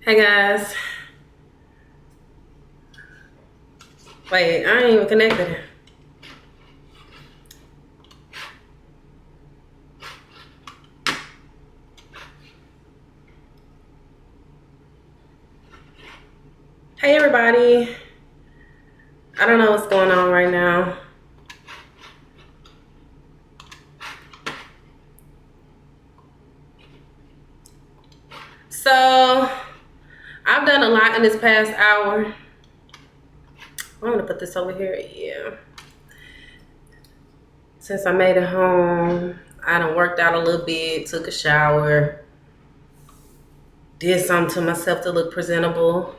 Hey guys. Wait, I ain't even connected. Hey everybody. I don't know what's going on right now. So, I've done a lot in this past hour. I'm gonna put this over here. Yeah. Since I made it home, I done worked out a little bit, took a shower, did something to myself to look presentable.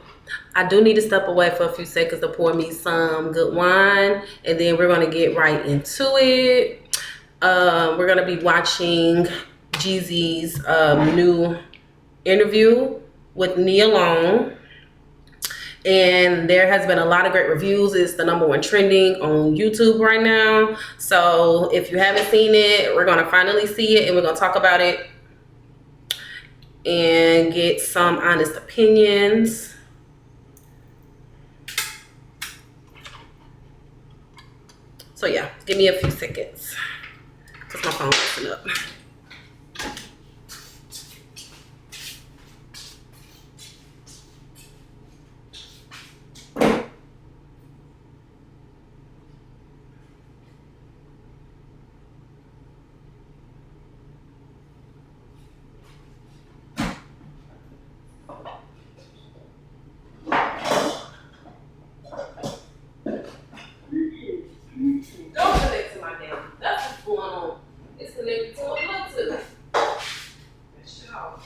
I do need to step away for a few seconds to pour me some good wine, and then we're gonna get right into it. We're gonna be watching Jeezy's new interview with Nia Long. And there has been a lot of great reviews. It's the #1 trending on YouTube right now. So if you haven't seen it, we're gonna finally see it and we're gonna talk about it and get some honest opinions. So yeah, give me a few seconds because my phone's messing up. Don't connect to my damn. That's what's going on. It's connected to a Bluetooth. That's y'all.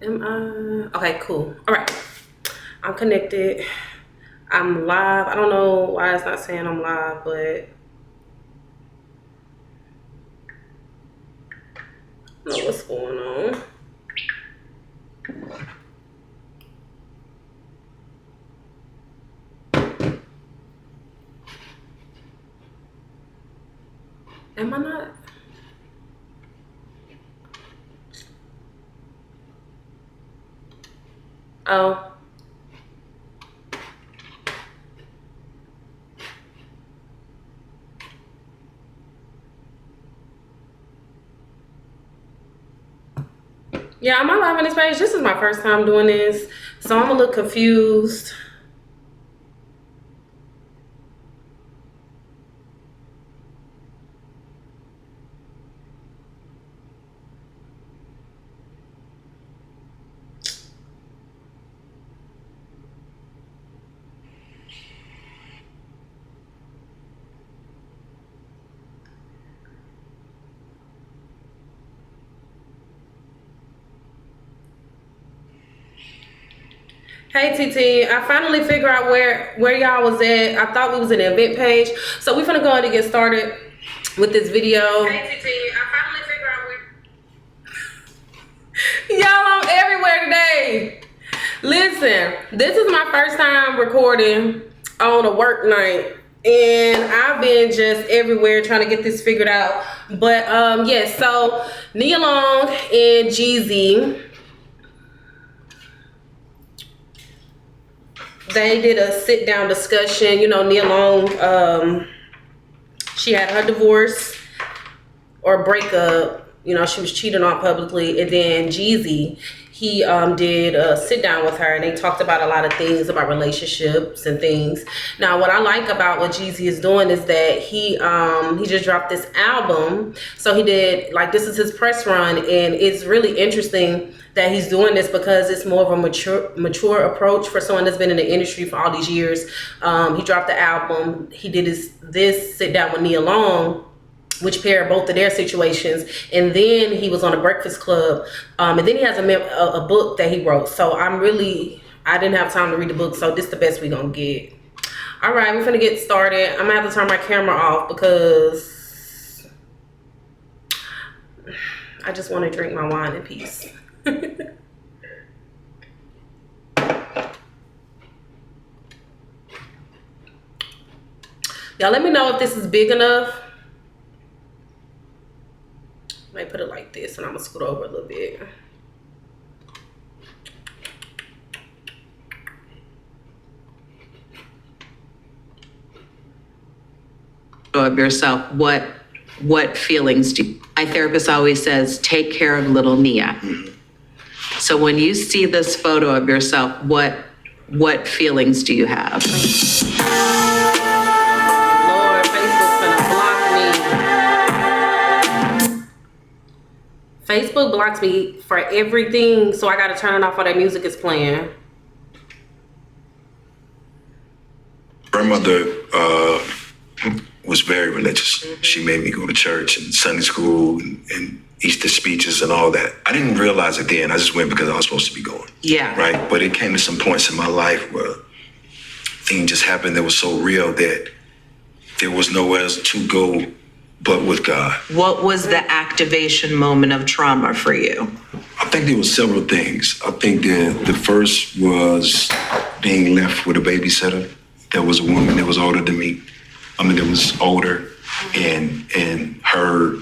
Am I? Okay, cool. All right. I'm connected. I'm live. I don't know why it's not saying I'm live, but I don't know what's going on. Am I not? Oh. Yeah, am I live on this page? This is my first time doing this, so I'm a little confused. Hey TT, I finally figured out where y'all was at. I thought we was in the event page. So we're gonna go ahead and get started with this video. Hey TT, I finally figured out where y'all, I'm everywhere today. Listen, this is my first time recording on a work night. And I've been just everywhere trying to get this figured out. But yes, so Nia Long and Jeezy, they did a sit-down discussion. You know, Nia Long, she had her divorce or breakup she was cheating on publicly. And then Jeezy, he did a sit down with her, and they talked about a lot of things about relationships and things. Now, what I like about what Jeezy is doing is that he just dropped this album. So he did, like, this is his press run, and it's really interesting that he's doing this because it's more of a mature approach for someone that's been in the industry for all these years. He dropped the album. He did this sit down with Nia Long, which paired both of their situations, and then he was on the Breakfast Club, and then he has a book that he wrote. So I didn't have time to read the book, so this is the best we gonna get. All right, we're gonna get started. I'm gonna have to turn my camera off because I just want to drink my wine in peace. Y'all let me know if this is big enough. I might put it like this, and I'm gonna scoot over a little bit. Of yourself, what feelings do my therapist always says, take care of little Nia. So when you see this photo of yourself, what feelings do you have? Facebook blocks me for everything, so I gotta turn it off while that music is playing. Grandmother was very religious. She made me go to church and Sunday school and Easter speeches and all that. I didn't realize it then. I just went because I was supposed to be going. Yeah. Right? But it came to some points in my life where things just happened that was so real that there was nowhere else to go but with God. What was the activation moment of trauma for you? I think there were several things. I think the first was being left with a babysitter. There was a woman that was older than me. That was older, and her,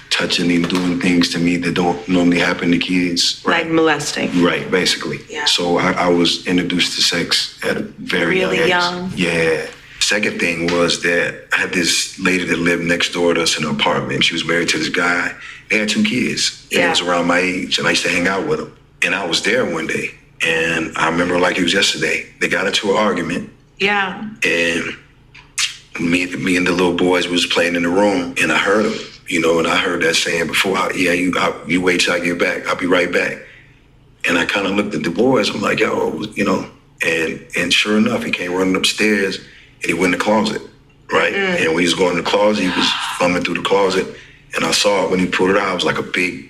touching and doing things to me that don't normally happen to kids. Right? Like molesting. Right, basically. Yeah. So I was introduced to sex at a very really young age. Yeah. Second thing was that I had this lady that lived next door to us in an apartment. She was married to this guy. They had 2 kids. Yeah. And it was around my age, and I used to hang out with them. And I was there one day, and I remember like it was yesterday. They got into an argument. Yeah. And me and the little boys was playing in the room, and I heard them, and I heard that saying before, you wait till I get back. I'll be right back. And I kind of looked at the boys. I'm like, yo, and sure enough, he came running upstairs, and he went in the closet, right? Mm-hmm. And when he was going in the closet, he was fumbling through the closet, and I saw it when he pulled it out. It was like a big,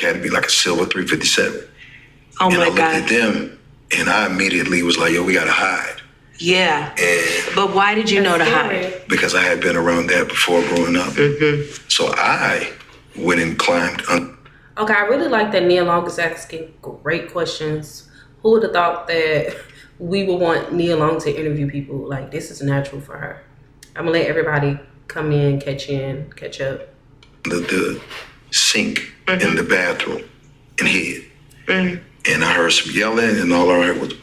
had to be like a silver 357. Oh, and my I looked God. at them, and I immediately was like, yo, we gotta hide. Yeah. But why did you know to hide? Because I had been around that before growing up. Mm-hmm. So I went and climbed. Okay, I really like that Nia Long is asking great questions. Who would have thought that we would want Nia Long to interview people? Like, this is natural for her. I'm gonna let everybody come in, catch up. The sink in the bathroom and hid. Mm-hmm. And I heard some yelling, and all I heard was,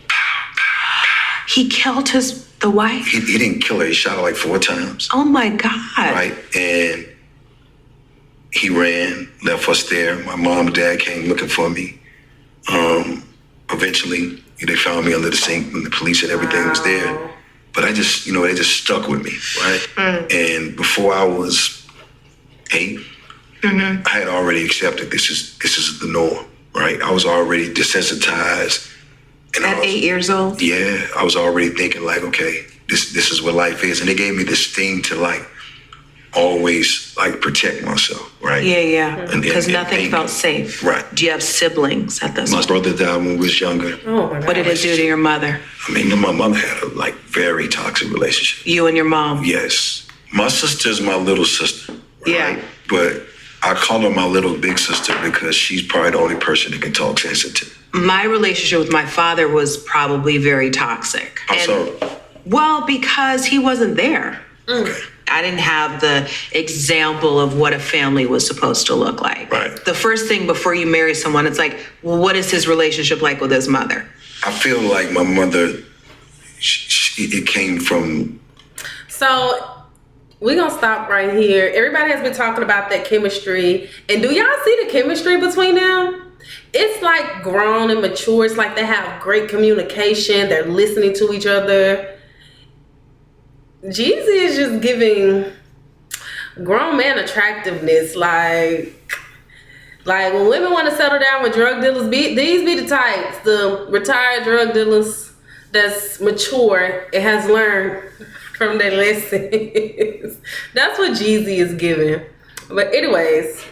he killed the wife? He didn't kill her. He shot her like 4 times. Oh, my God. Right? And he ran, left us there. My mom and dad came looking for me. Eventually, they found me under the sink, and the police and everything was there. But I just, they just stuck with me, right? And before I was 8, I had already accepted this is the norm, right? I was already desensitized. And at 8 years old? Yeah, I was already thinking like, okay, this is what life is. And they gave me this thing to like always like protect myself, right? Yeah. Because nothing felt safe. Right. Do you have siblings at this point? My brother died when we was younger. Oh my God. What did it do to your mother? My mother had a like very toxic relationship. You and your mom? Yes. My sister's my little sister, right? Yeah. But I call her my little big sister because she's probably the only person that can talk sense into. My relationship with my father was probably very toxic. How so? Well, because he wasn't there. Okay. I didn't have the example of what a family was supposed to look like. Right. The first thing before you marry someone, it's like, well, what is his relationship like with his mother? I feel like my mother, it came from... So We're gonna stop right here. Everybody has been talking about that chemistry. And do y'all see the chemistry between them? It's like grown and mature. It's like they have great communication. They're listening to each other. Jeezy is just giving grown man attractiveness. Like when women want to settle down with drug dealers, these be the types, the retired drug dealers that's mature and has learned from their lessons. That's what Jeezy is giving. But anyways,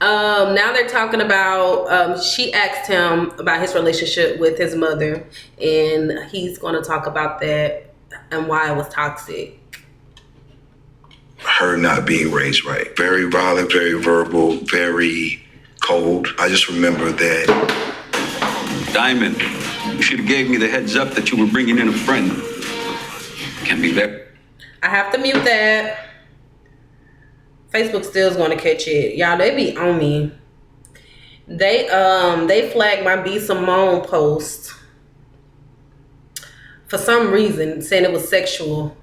now they're talking about, she asked him about his relationship with his mother, and he's going to talk about that and why it was toxic. Her not being raised right. Very violent, very verbal, very cold. I just remember that. Diamond, you should have gave me the heads up that you were bringing in a friend. Can't be that. I have to mute that. Facebook still is going to catch it. Y'all, they be on me. They flagged my B Simone post for some reason, saying it was sexual.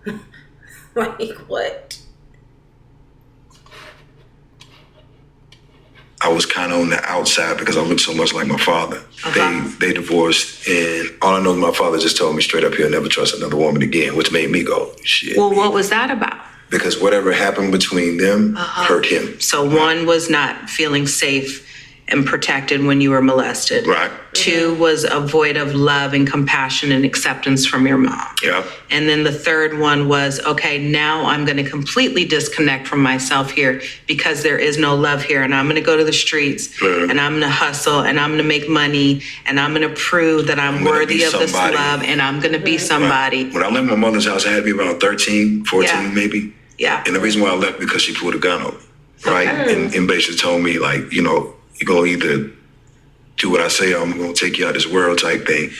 Like, what? I was kind of on the outside because I looked so much like my father. They divorced, and all I know is my father just told me straight up, he'll never trust another woman again, which made me go, shit. Well, what was that about? Because whatever happened between them hurt him. So one was not feeling safe and protected when you were molested. Right. Two was a void of love and compassion and acceptance from your mom. Yeah. And then the third one was, okay, now I'm going to completely disconnect from myself here because there is no love here. And I'm going to go to the streets and I'm going to hustle and I'm going to make money and I'm going to prove that I'm worthy of this love and I'm going to be somebody. Right. When I left my mother's house, I had to be around 13, 14 maybe. Yeah. And the reason why I left because she pulled a gun on me. Right. And basically told me, like, you know, you're going to either do what I say or I'm going to take you out of this world type thing.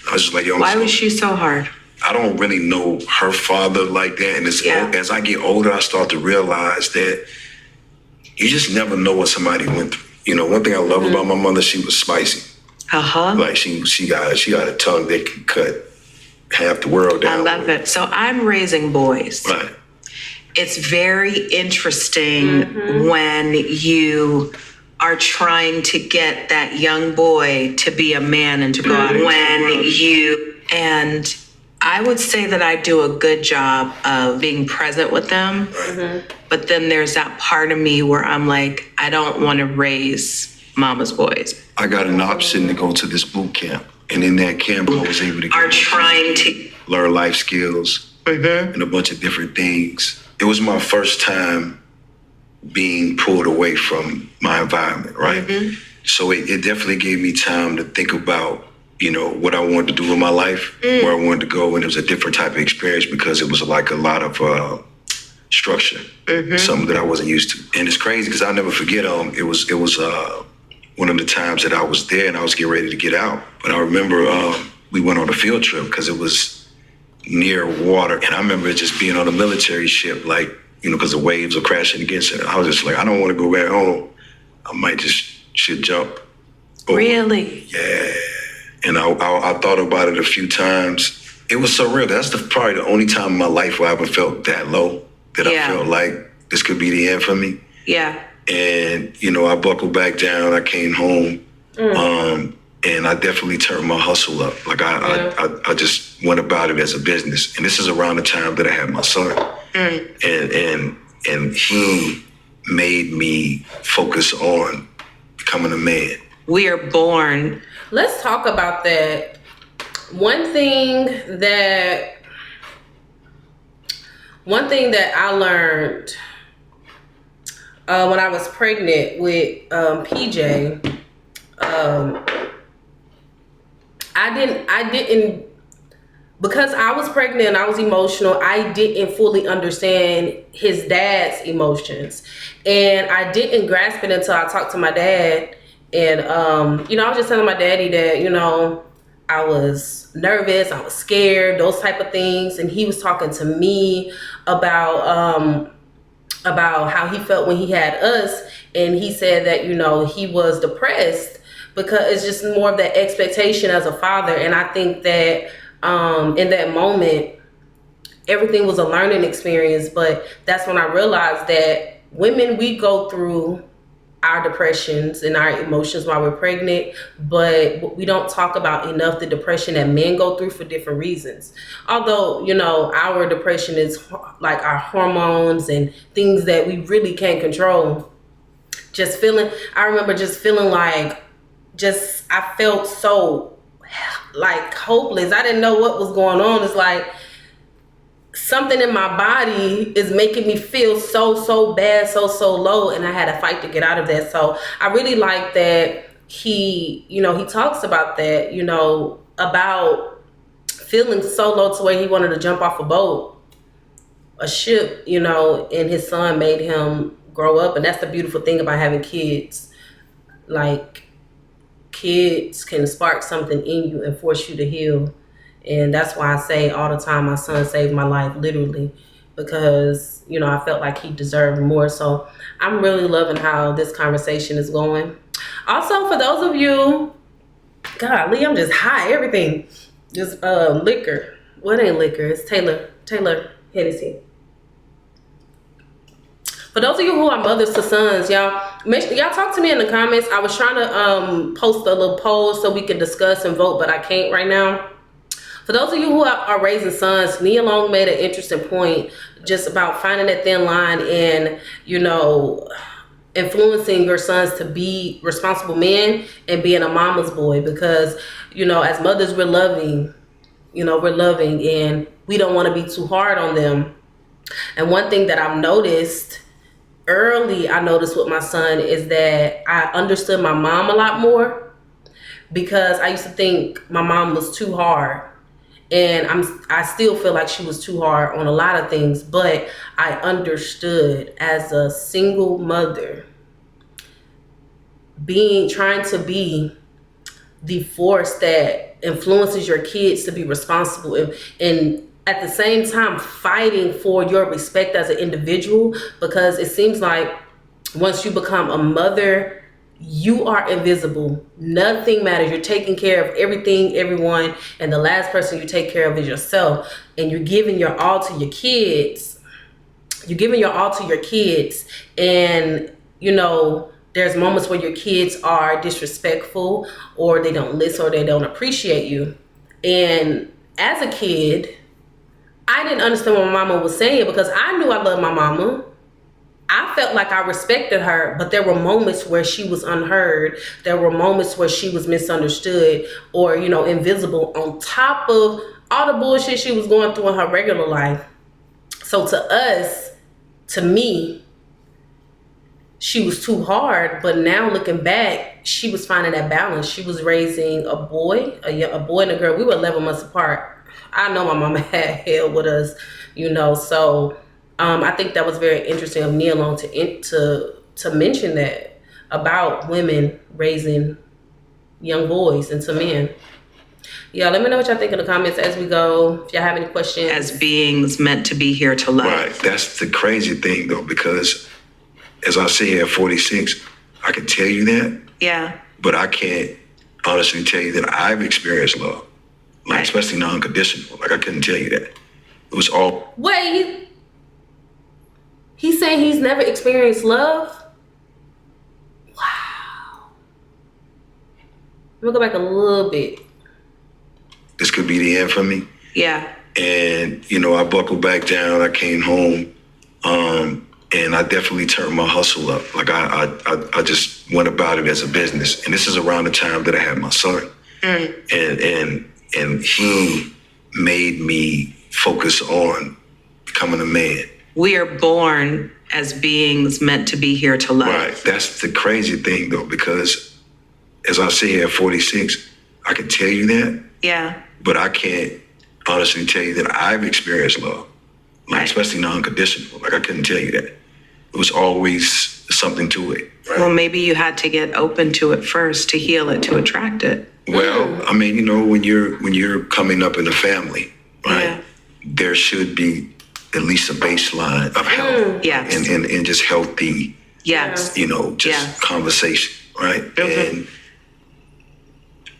I was just like, yo. Why was she so hard? I don't really know her father like that. And as I get older, I start to realize that you just never know what somebody went through. You know, one thing I love about my mother, she was spicy. Like she got a tongue that can cut half the world down. I love it. So I'm raising boys. Right. It's very interesting when you are trying to get that young boy to be a man and to go out and I would say that I do a good job of being present with them. But then there's that part of me where I'm like, I don't want to raise mama's boys. I got an option to go to this boot camp. And in that camp, I was able to learn life skills and a bunch of different things. It was my first time being pulled away from my environment, right? So it definitely gave me time to think about, you know, what I wanted to do with my life, where I wanted to go, and it was a different type of experience because it was like a lot of structure, something that I wasn't used to. And it's crazy because I'll never forget, it was one of the times that I was there and I was getting ready to get out. But I remember we went on a field trip because it was near water, and I remember just being on a military ship, like, you know, because the waves were crashing against it. I was just like, I don't want to go back home. I might should jump. Really? Yeah. And I thought about it a few times. It was surreal. That's probably the only time in my life where I ever felt that low, that I felt like this could be the end for me. Yeah. And, you know, I buckled back down. I came home. And I definitely turned my hustle up. Like I just went about it as a business. And this is around the time that I had my son. And he made me focus on becoming a man. We are born. Let's talk about that. One thing that I learned when I was pregnant with PJ, I didn't, because I was pregnant and I was emotional, I didn't fully understand his dad's emotions. And I didn't grasp it until I talked to my dad. And, you know, I was just telling my daddy that, you know, I was nervous, I was scared, those type of things. And he was talking to me about how he felt when he had us. And he said that, you know, he was depressed because it's just more of that expectation as a father. And I think that in that moment, everything was a learning experience. But that's when I realized that women, we go through our depressions and our emotions while we're pregnant, but we don't talk about enough the depression that men go through for different reasons. Although, our depression is like our hormones and things that we really can't control. I remember just feeling like, I felt so like hopeless. I didn't know what was going on. It's like something in my body is making me feel so bad, so low, and I had to fight to get out of that. So I really like that he talks about that, about feeling so low to where he wanted to jump off a ship, and his son made him grow up. And that's the beautiful thing about having kids. Like, kids can spark something in you and force you to heal. And that's why I say all the time, my son saved my life, literally, because, I felt like he deserved more. So I'm really loving how this conversation is going. Also, for those of you, golly, I'm just high, everything. Just liquor. What ain't liquor? It's Taylor Hennessy. For those of you who are mothers to sons, y'all talk to me in the comments. I was trying to post a little poll so we can discuss and vote, but I can't right now. For those of you who are raising sons, Nia Long made an interesting point just about finding that thin line and, influencing your sons to be responsible men and being a mama's boy. Because, as mothers, we're loving, and we don't want to be too hard on them. And one thing that I've noticed with my son is that I understood my mom a lot more, because I used to think my mom was too hard. And I still feel like she was too hard on a lot of things, but I understood as a single mother, trying to be the force that influences your kids to be responsible, and at the same time fighting for your respect as an individual, because it seems like once you become a mother, you are invisible. Nothing matters. You're taking care of everything, everyone, and the last person you take care of is yourself. And you're giving your all to your kids. And, there's moments where your kids are disrespectful, or they don't listen, or they don't appreciate you. And as a kid, I didn't understand what my mama was saying, because I knew I loved my mama. I felt like I respected her, but there were moments where she was unheard. There were moments where she was misunderstood or, invisible, on top of all the bullshit she was going through in her regular life. So to me, she was too hard. But now looking back, she was finding that balance. She was raising a boy and a girl. We were 11 months apart. I know my mama had hell with us, so I think that was very interesting of Nia Long to mention that about women raising young boys into men. Yeah, let me know what y'all think in the comments as we go. If y'all have any questions. As beings meant to be here to love. Right. That's the crazy thing, though, because as I sit here at 46, I can tell you that. Yeah. But I can't honestly tell you that I've experienced love, like, especially non-conditional. Like, I couldn't tell you that. It was all. Wait. He's saying he's never experienced love? Wow. Let me go back a little bit. This could be the end for me. Yeah. And, I buckled back down. I came home. And I definitely turned my hustle up. Like, I just went about it as a business. And this is around the time that I had my son. And he made me focus on becoming a man. We are born as beings meant to be here to love. Right. That's the crazy thing, though, because as I sit here at 46, I can tell you that. Yeah. But I can't honestly tell you that I've experienced love, like, especially non-conditional. Like, I couldn't tell you that. It was always something to it. Right? Well, maybe you had to get open to it first to heal it, to attract it. Well, I mean, when you're coming up in a family, right? Yeah. There should be at least a baseline of health. Yes. And just healthy, yes. Conversation, right? Mm-hmm. And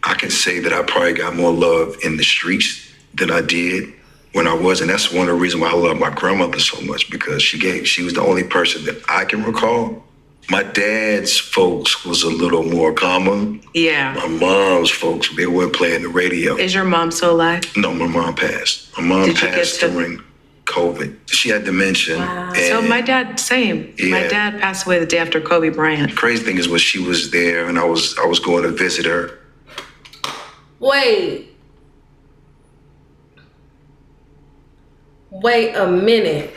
I can say that I probably got more love in the streets than I did when I was, and that's one of the reasons why I love my grandmother so much, because she was the only person that I can recall. My dad's folks was a little more common. Yeah. My mom's folks, they weren't playing the radio. Is your mom still alive? No, my mom passed. My mom Did you passed get to- during COVID. She had dementia. Wow. So my dad, same. My Yeah. dad passed away the day after Kobe Bryant. Crazy thing is, when she was there, and I was going to visit her. Wait a minute.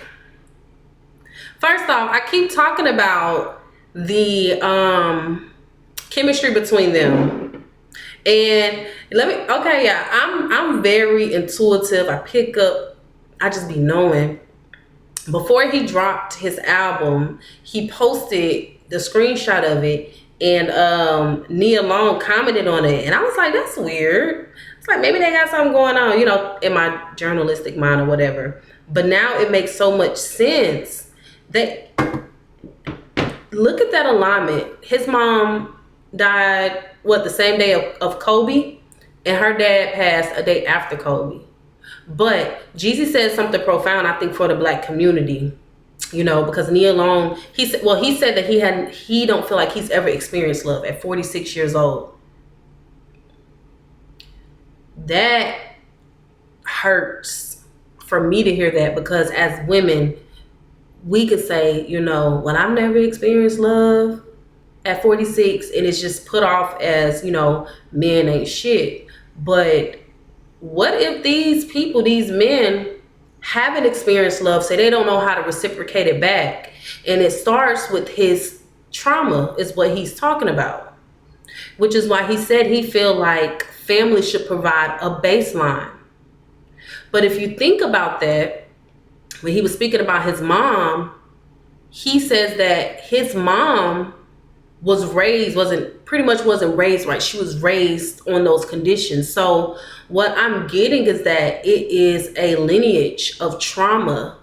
First off, I keep talking about the chemistry between them. And I'm very intuitive. I pick up, I just be knowing. Before he dropped his album, he posted the screenshot of it, and Nia Long commented on it. And I was like, that's weird. It's like, maybe they got something going on, in my journalistic mind or whatever. But now it makes so much sense. Look at that alignment. His mom died, the same day of Kobe? And her dad passed a day after Kobe. But Jeezy said something profound, I think, for the Black community. Because Nia Long, he said that he don't feel like he's ever experienced love at 46 years old. That hurts for me to hear that, because as women, we could say, well, I've never experienced love at 46, and it's just put off as, men ain't shit. But what if these people, these men, haven't experienced love, so they don't know how to reciprocate it back? And it starts with his trauma, is what he's talking about. Which is why he said he feel like family should provide a baseline. But if you think about that, when he was speaking about his mom, he says that his mom wasn't raised right. She was raised on those conditions. So what I'm getting is that it is a lineage of trauma,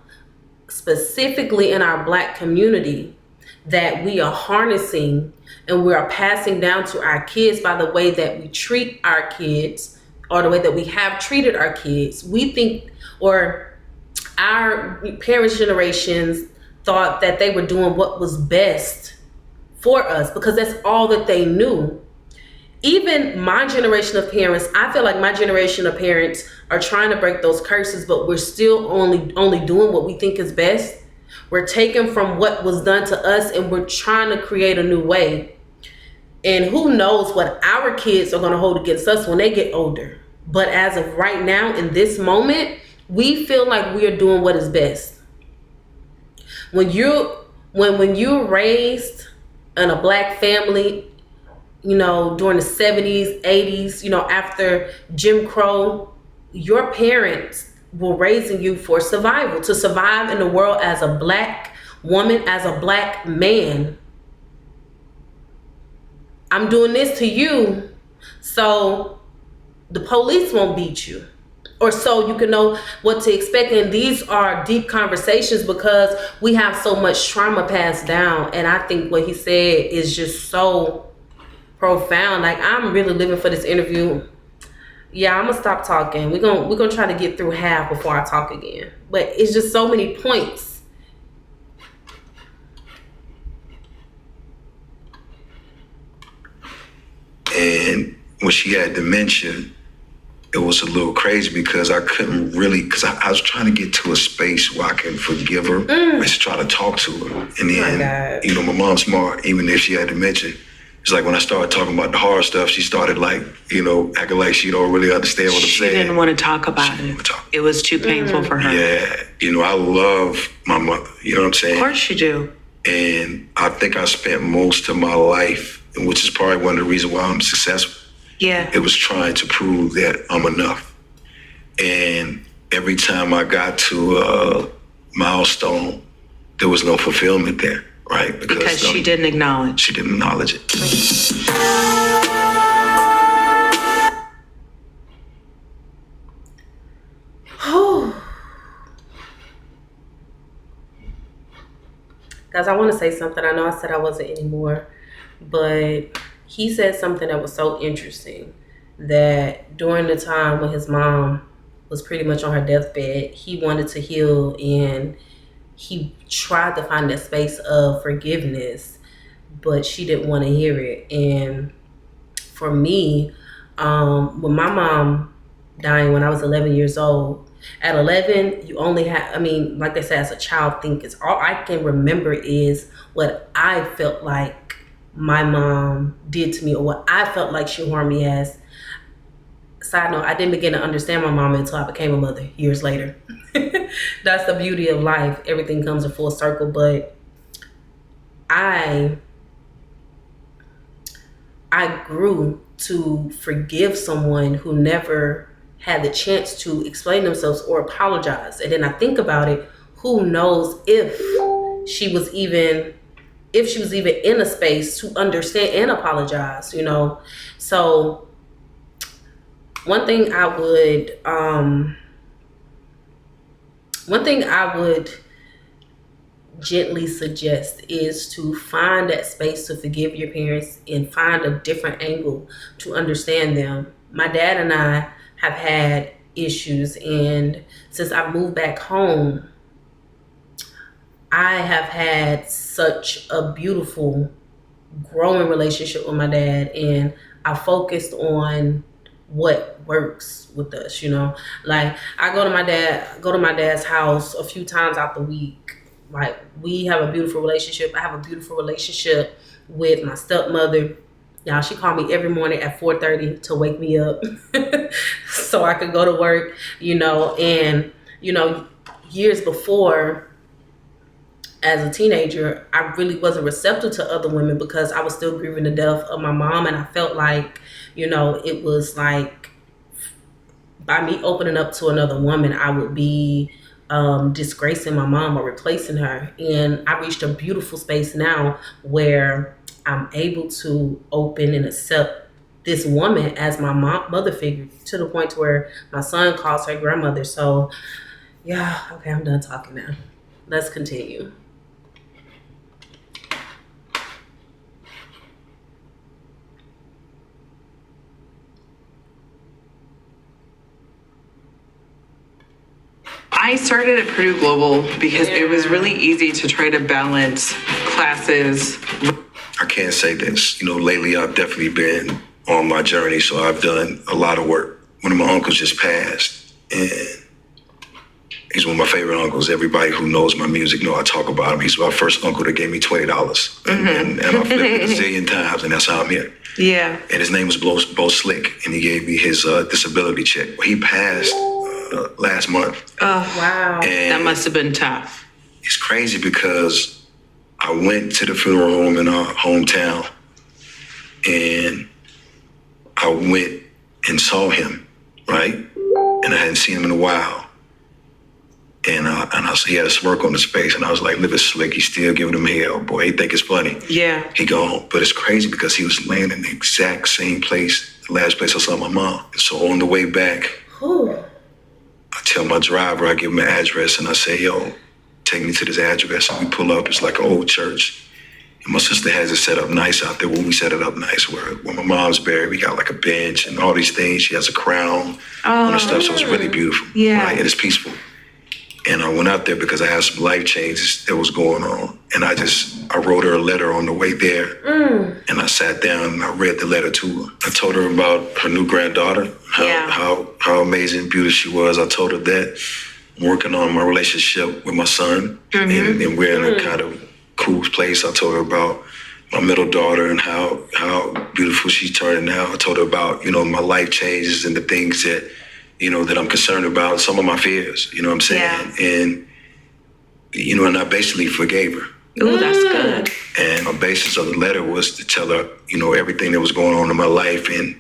specifically in our Black community, that we are harnessing and we are passing down to our kids by the way that we treat our kids, or the way that we have treated our kids. We think, or our parents' generations thought that they were doing what was best for us because that's all that they knew. Even my generation of parents, I feel like my generation of parents are trying to break those curses, but we're still only doing what we think is best. We're taking from what was done to us and we're trying to create a new way. And who knows what our kids are going to hold against us when they get older. But as of right now, in this moment, we feel like we are doing what is best. When you're raised in a Black family, during the 70s, 80s, after Jim Crow, your parents were raising you for survival, to survive in the world as a Black woman, as a Black man. I'm doing this to you so the police won't beat you, or so you can know what to expect. And these are deep conversations because we have so much trauma passed down. And I think what he said is just so profound. Like, I'm really living for this interview. Yeah, I'm gonna stop talking. We're gonna try to get through half before I talk again. But it's just so many points. And when she had dementia, it was a little crazy because I couldn't really, because I was trying to get to a space where I can forgive her and just try to talk to her. And then, my mom's smart, even if she had dementia. It's like when I started talking about the hard stuff, she started acting like she don't really understand what I'm saying. She didn't want to talk about it. It was too painful for her. Yeah. I love my mother. You know what I'm saying? Of course you do. And I think I spent most of my life, which is probably one of the reasons why I'm successful. Yeah. It was trying to prove that I'm enough. And every time I got to a milestone, there was no fulfillment there, right? Because she didn't acknowledge. She didn't acknowledge it. Guys, I want to say something. I know I said I wasn't anymore, but he said something that was so interesting, that during the time when his mom was pretty much on her deathbed. He wanted to heal, and he tried to find that space of forgiveness, but she didn't want to hear it. And for me, when my mom dying when I was 11 years old, at 11, you only have, I mean, like they say, as a child, think it's all I can remember is what I felt like my mom did to me, or what I felt like she harmed me as. Side note, I didn't begin to understand my mom until I became a mother years later. That's the beauty of life. Everything comes in full circle. But I grew to forgive someone who never had the chance to explain themselves or apologize. And then I think about it, who knows if she was even in a space to understand and apologize, you know? So one thing I would gently suggest is to find that space to forgive your parents and find a different angle to understand them. My dad and I have had issues, and since I moved back home, I have had such a beautiful growing relationship with my dad, and I focused on what works with us, you know. Like I go to my dad's house a few times out the week. Like we have a beautiful relationship. I have a beautiful relationship with my stepmother. Y'all, she called me every morning at 4:30 to wake me up so I could go to work, you know. And you know, years before, as a teenager, I really wasn't receptive to other women because I was still grieving the death of my mom, and I felt like, you know, it was like by me opening up to another woman, I would be disgracing my mom or replacing her. And I reached a beautiful space now where I'm able to open and accept this woman as my mother figure, to the point where my son calls her grandmother. So yeah, okay, I'm done talking now. Let's continue. I started at Purdue Global because it was really easy to try to balance classes. I can't say this. You know, lately I've definitely been on my journey, so I've done a lot of work. One of my uncles just passed, and he's one of my favorite uncles. Everybody who knows my music know I talk about him. He's my first uncle that gave me $20, and I flipped it a zillion times, and that's how I'm here. Yeah. And his name was Bo Slick, and he gave me his disability check. Well, he passed last month. Oh, wow. And that must have been tough. it's crazy because I went to the funeral home in our hometown, and I went and saw him, right? And I hadn't seen him in a while. And I he had a smirk on his face, and I was like, "Live it Slick, he's still giving him hell, boy. He think it's funny." Yeah. He gone, but it's crazy because he was laying in the exact same place, the last place I saw my mom. And so on the way back, I tell my driver, I give him an address, and I say, "Yo, take me to this address." And we pull up. It's like an old church. And my sister has it set up nice out there. When we set it up nice, where my mom's buried, we got like a bench and all these things. She has a crown on her stuff, so it's really beautiful. Yeah. Right? And it's peaceful. And I went out there because I had some life changes that was going on. And I wrote her a letter on the way there. And I sat down and I read the letter to her. I told her about her new granddaughter, how amazing, beautiful she was. I told her that I'm working on my relationship with my son, and we're in a kind of cool place. I told her about my middle daughter and how beautiful she's turning out. I told her about, you know, my life changes and the things that, you know, that I'm concerned about, some of my fears, you know what I'm saying? Yeah. And, you know, and I basically forgave her. Oh, that's good. And my basis of the letter was to tell her, you know, everything that was going on in my life. And,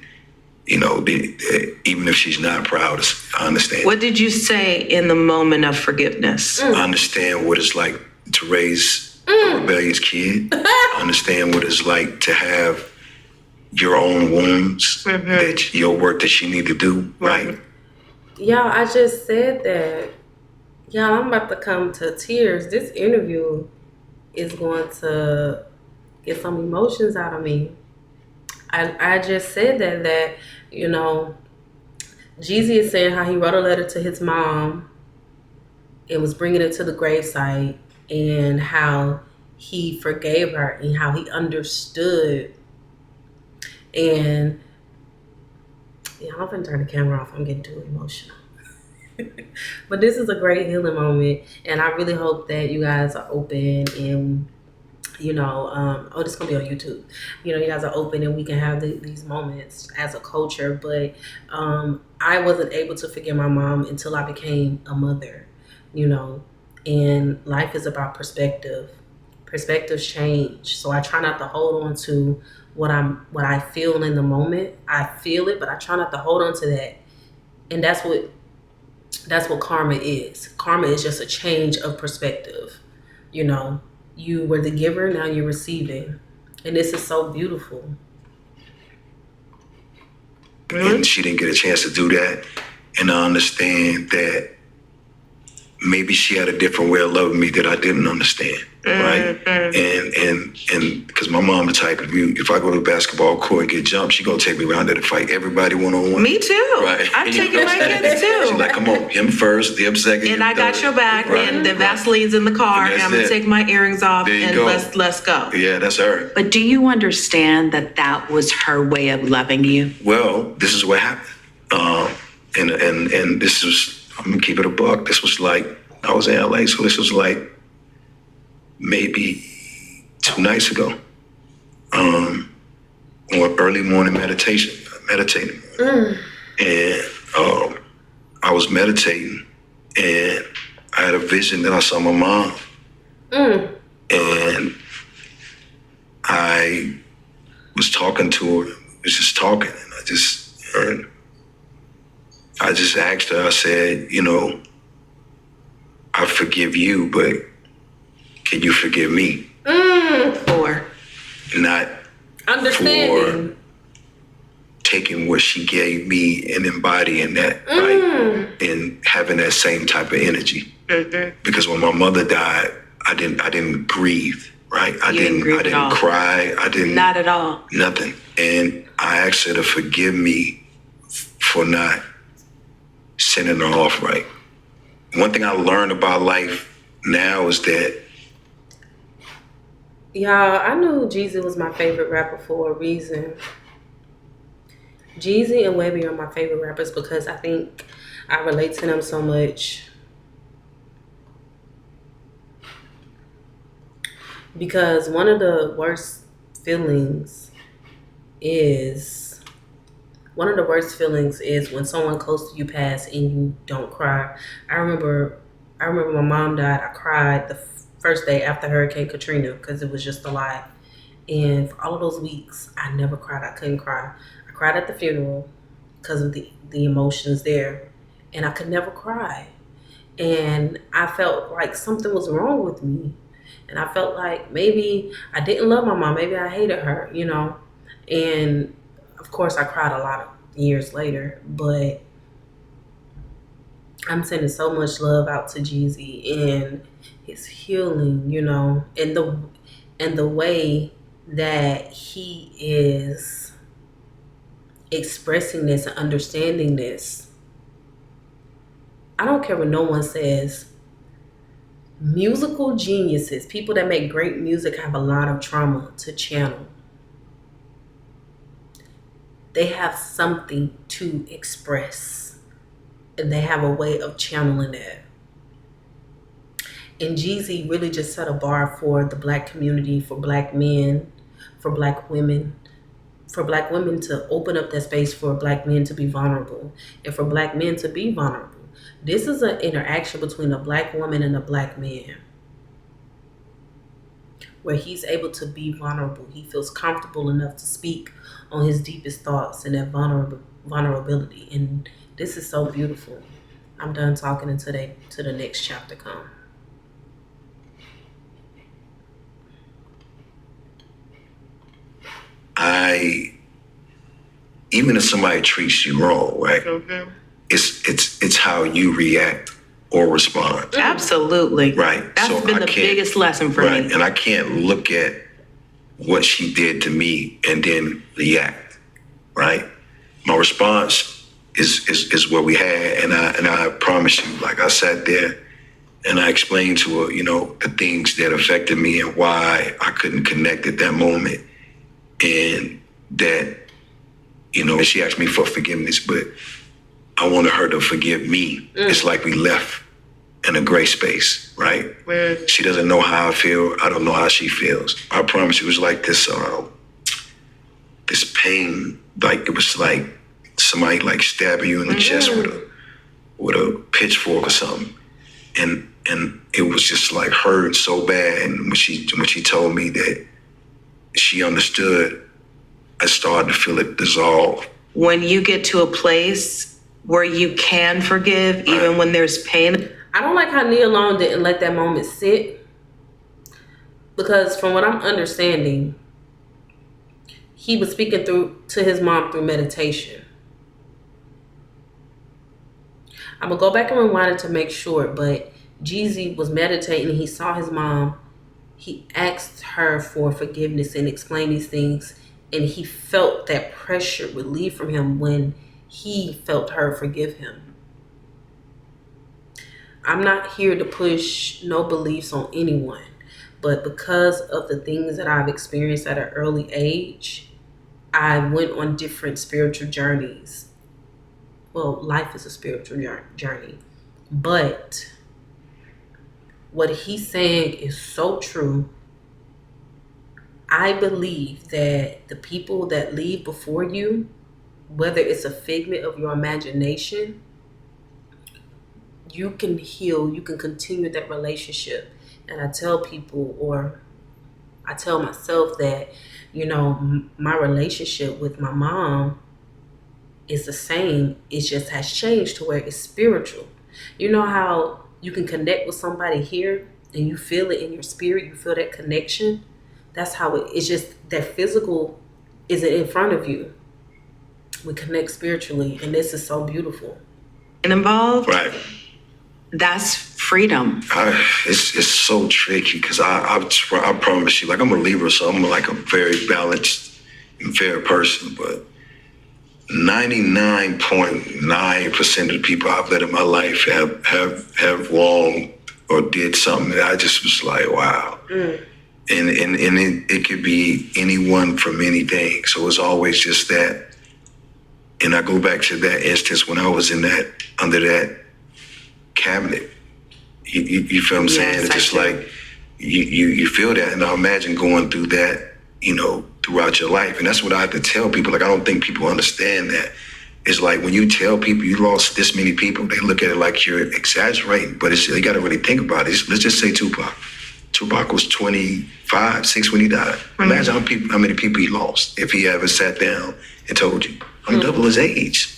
you know, even if she's not proud, I understand. What did you say in the moment of forgiveness? I understand what it's like to raise a rebellious kid. I understand what it's like to have your own wounds, that your work that you need to do, right? Y'all, I just said that. Y'all, I'm about to come to tears. This interview is going to get some emotions out of me. I just said that, you know, Jeezy is saying how he wrote a letter to his mom and was bringing it to the gravesite, and how he forgave her and how he understood. And yeah, I'm gonna turn the camera off. I'm getting too emotional. But this is a great healing moment, and I really hope that you guys are open and this is gonna be on YouTube. You guys are open and we can have these moments as a culture. But I wasn't able to forgive my mom until I became a mother. And life is about perspective. Perspectives change, so I try not to hold on to what I feel in the moment. I feel it, but I try not to hold on to that. And that's what karma is. Karma is just a change of perspective. You were the giver, now you're receiving. And this is so beautiful. And she didn't get a chance to do that. And I understand that maybe she had a different way of loving me that I didn't understand, right? And because my mom the type of you, if I go to a basketball court and get jumped, she gonna take me around there to fight everybody one-on-one. Me too. Right. I'm taking my kids too. She's like, come on, him first, him second. And I got your back, and the Vaseline's in the car, and I'm gonna take my earrings off, and let's go. Yeah, that's her. But do you understand that was her way of loving you? Well, this is what happened. And this was, I'm gonna keep it a buck. This was like, I was in LA, so this was like maybe 2 nights ago. On early morning meditating. And I was meditating, and I had a vision that I saw my mom. And I was talking to her, was just talking, and I just asked her, I said, I forgive you, but can you forgive me? Or not understanding, for taking what she gave me and embodying that, right? And having that same type of energy. Because when my mother died, I didn't grieve, right? I didn't cry. I didn't. Not at all. Nothing. And I asked her to forgive me for not sending her off right. One thing I learned about life now is that, y'all, I knew Jeezy was my favorite rapper for a reason. Jeezy and Webby are my favorite rappers because I think I relate to them so much. Because one of the worst feelings is when someone close to you pass and you don't cry. I remember my mom died. I cried the first day after Hurricane Katrina because it was just a lot. And for all of those weeks, I never cried. I couldn't cry. I cried at the funeral because of the emotions there. And I could never cry. And I felt like something was wrong with me. And I felt like maybe I didn't love my mom. Maybe I hated her, And of course, I cried a lot of years later. But I'm sending so much love out to Jeezy and his healing, and the way that he is expressing this and understanding this. I don't care what no one says. Musical geniuses, people that make great music, have a lot of trauma to channel. They have something to express, and they have a way of channeling that. And Jeezy really just set a bar for the Black community, for Black men, for Black women to open up that space for Black men to be vulnerable, and for Black men to be vulnerable. This is an interaction between a Black woman and a Black man, where he's able to be vulnerable. He feels comfortable enough to speak on his deepest thoughts and that vulnerability. And this is so beautiful. I'm done talking until the next chapter come. Even if somebody treats you wrong, right? It's how you react or respond. Absolutely. Right. That's been the biggest lesson for me. And I can't look at what she did to me and then react, right? My response is what we had. And I promise you, like I sat there and I explained to her, the things that affected me and why I couldn't connect at that moment. And that, and she asked me for forgiveness, but I wanted her to forgive me. It's like we left in a gray space, right? She doesn't know how I feel. I don't know how she feels. I promise you, it was like this pain, like it was like somebody like stabbing you in the chest with a pitchfork or something. And it was just like hurt so bad. And when she told me that she understood, I started to feel it dissolve. When you get to a place where you can forgive, even when there's pain. I don't like how Nia Long didn't let that moment sit, because from what I'm understanding, he was speaking to his mom through meditation. I'm gonna go back and rewind it to make sure, but Jeezy was meditating. He saw his mom. He asked her for forgiveness and explained these things, and he felt that pressure relieve from him when he felt her forgive him. I'm not here to push no beliefs on anyone, but because of the things that I've experienced at an early age, I went on different spiritual journeys. Well, life is a spiritual journey, but what he's saying is so true. I believe that the people that leave before you, whether it's a figment of your imagination, you can heal, you can continue that relationship. And I tell people, or I tell myself that, my relationship with my mom is the same. It just has changed to where it's spiritual. You know how you can connect with somebody here and you feel it in your spirit, you feel that connection? That's how it's just that physical isn't in front of you. We connect spiritually, and this is so beautiful. And involved. Right. That's freedom. It's so tricky because I promise you, like I'm a Libra, so I'm like a very balanced and fair person, but 99.9% of the people I've met in my life have wronged or did something that I just was like, wow. And it could be anyone from anything. So it's always just that. And I go back to that instance when I was under that cabinet. You feel what I'm saying? It's just like you feel that, and I imagine going through that, throughout your life. And that's what I have to tell people. Like, I don't think people understand that. It's like when you tell people you lost this many people, they look at it like you're exaggerating. But you got to really think about it. Let's just say Tupac. Tupac was 25, 6 when he died. Imagine how many people he lost if he ever sat down and told you, I'm double his age.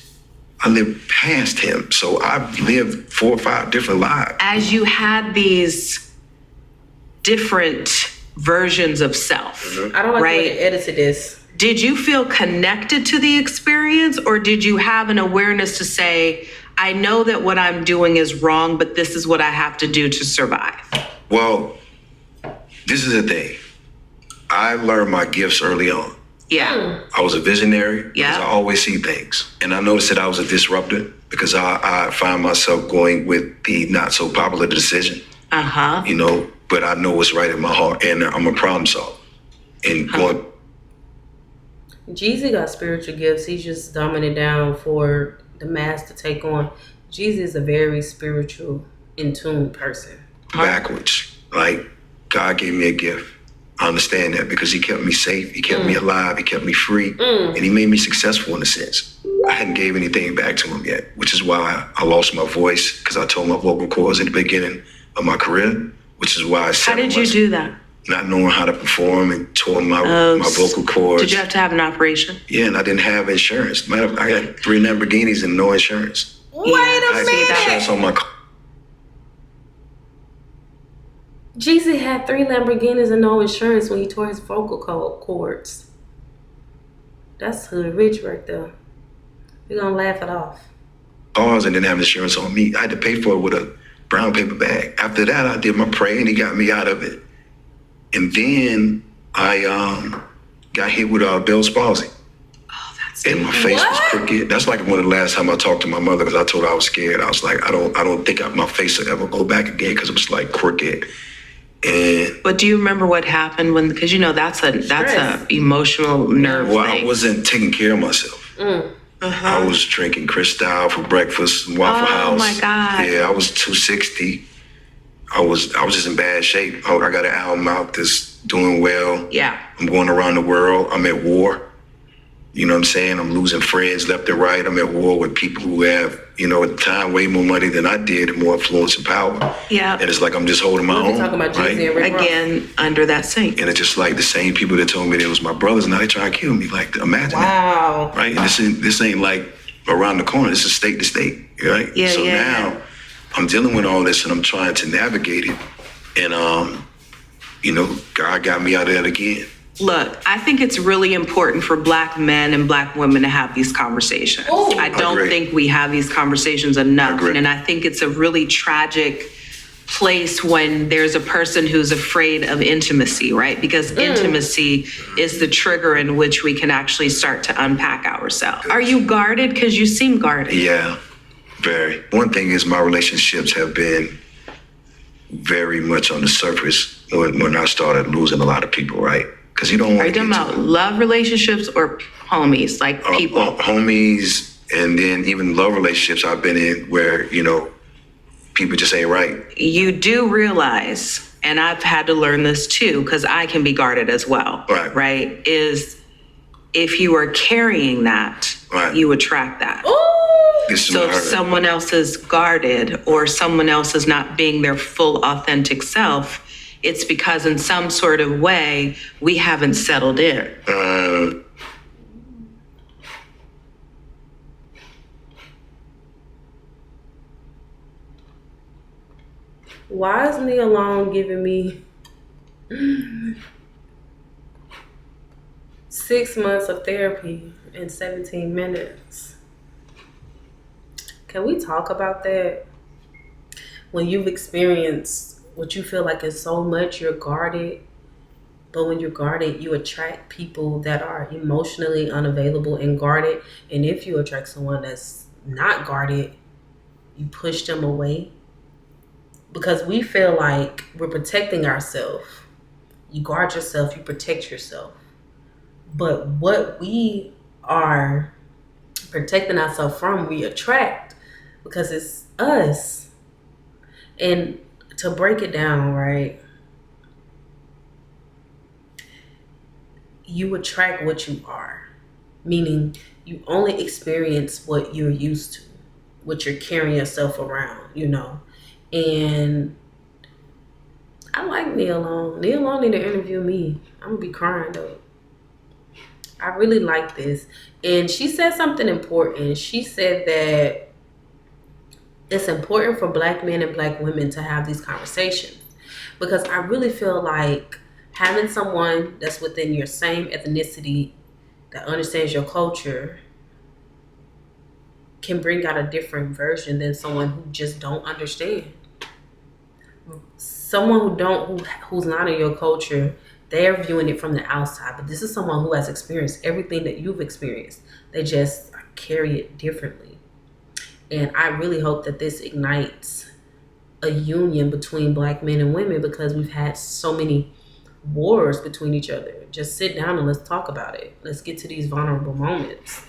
I lived past him. So I've lived 4 or 5 different lives. As you had these different versions of self, I don't like the way they edited this. Did you feel connected to the experience, or did you have an awareness to say, I know that what I'm doing is wrong, but this is what I have to do to survive? Well, this is the thing. I learned my gifts early on. Yeah. I was a visionary because Yeah. I always see things. And I noticed that I was a disruptor because I find myself going with the not so popular decision. But I know what's right in my heart, and I'm a problem solver. And going. Jeezy got spiritual gifts. He's just dumbing it down for the mass to take on. Jeezy is a very spiritual, in tune person. Backwards. Like, God gave me a gift. I understand that because he kept me safe. He kept me alive. He kept me free. And he made me successful in a sense. I hadn't gave anything back to him yet, which is why I lost my voice, because I tore my vocal cords at the beginning of my career, which is why I said. How did you do that? Not knowing how to perform and tore my vocal cords. Did you have to have an operation? Yeah, and I didn't have insurance. Matter of fact, I got 3 Lamborghinis and no insurance. Wait a I had minute. insurance on my car. Jeezy had 3 Lamborghinis and no insurance when he tore his vocal cords. That's hood rich right there. You're gonna laugh it off. Cars and didn't have insurance on me. I had to pay for it with a brown paper bag. After that, I did my prayer and he got me out of it. And then I got hit with Bell's palsy. Oh, that's And my face was What? crooked. That's like one of the last time I talked to my mother because I told her I was scared. I was like, I don't think my face will ever go back again because it was like crooked. And But do you remember what happened when? Because that's a Stress. emotional nerve well, thing. I wasn't taking care of myself. I was drinking Cristal for breakfast, Waffle House. Oh my God. Yeah, I was 260. I was just in bad shape. I got an album out that's doing well. Yeah. I'm going around the world. I'm at war. You know what I'm saying? I'm losing friends left and right. I'm at war with people who have, at the time, way more money than I did and more influence and power. Yeah. And it's like I'm just holding my We own. talking about right? Jeezy and Rick Ross. Again, under that sink. And it's just like the same people that told me they was my brothers, now they trying to kill me. Like, imagine that. Wow. Right? And this ain't like around the corner. This is state to state, right? Yeah, so yeah, now yeah. I'm dealing with all this and I'm trying to navigate it. And, God got me out of that again. Look, I think it's really important for Black men and Black women to have these conversations. Ooh. I don't Agreed. think we have these conversations enough. Agreed. And I think it's a really tragic place when there's a person who's afraid of intimacy, right? Because intimacy is the trigger in which we can actually start to unpack ourselves. Are you guarded? Because you seem guarded. Yeah, very. One thing is my relationships have been very much on the surface when I started losing a lot of people, right? Because you don't Are want you to talking about love relationships or homies, like people? homies, and then even love relationships I've been in where, people just ain't right. You do realize, and I've had to learn this too, because I can be guarded as well, Right. is if you are carrying that, Right. you attract that. Ooh. This is So what I if heard. someone else is guarded or someone else is not being their full authentic self, it's because in some sort of way, we haven't settled in. Why is Nia Long giving me 6 months of therapy in 17 minutes? Can we talk about that? When you've experienced what you feel like is so much, you're guarded. But when you're guarded, you attract people that are emotionally unavailable and guarded. And if you attract someone that's not guarded, you push them away. Because we feel like we're protecting ourselves. You guard yourself, you protect yourself. But what we are protecting ourselves from, we attract because it's us. And to break it down, right? You attract what you are, meaning you only experience what you're used to, what you're carrying yourself around, And I like Nia Long. Nia Long need to interview me. I'm gonna be crying though. I really like this. And she said something important. She said that it's important for Black men and Black women to have these conversations. Because I really feel like having someone that's within your same ethnicity that understands your culture can bring out a different version than someone who just don't understand. Someone who's not in your culture, they're viewing it from the outside, but this is someone who has experienced everything that you've experienced. They just carry it differently. And I really hope that this ignites a union between Black men and women because we've had so many wars between each other. Just sit down and let's talk about it. Let's get to these vulnerable moments.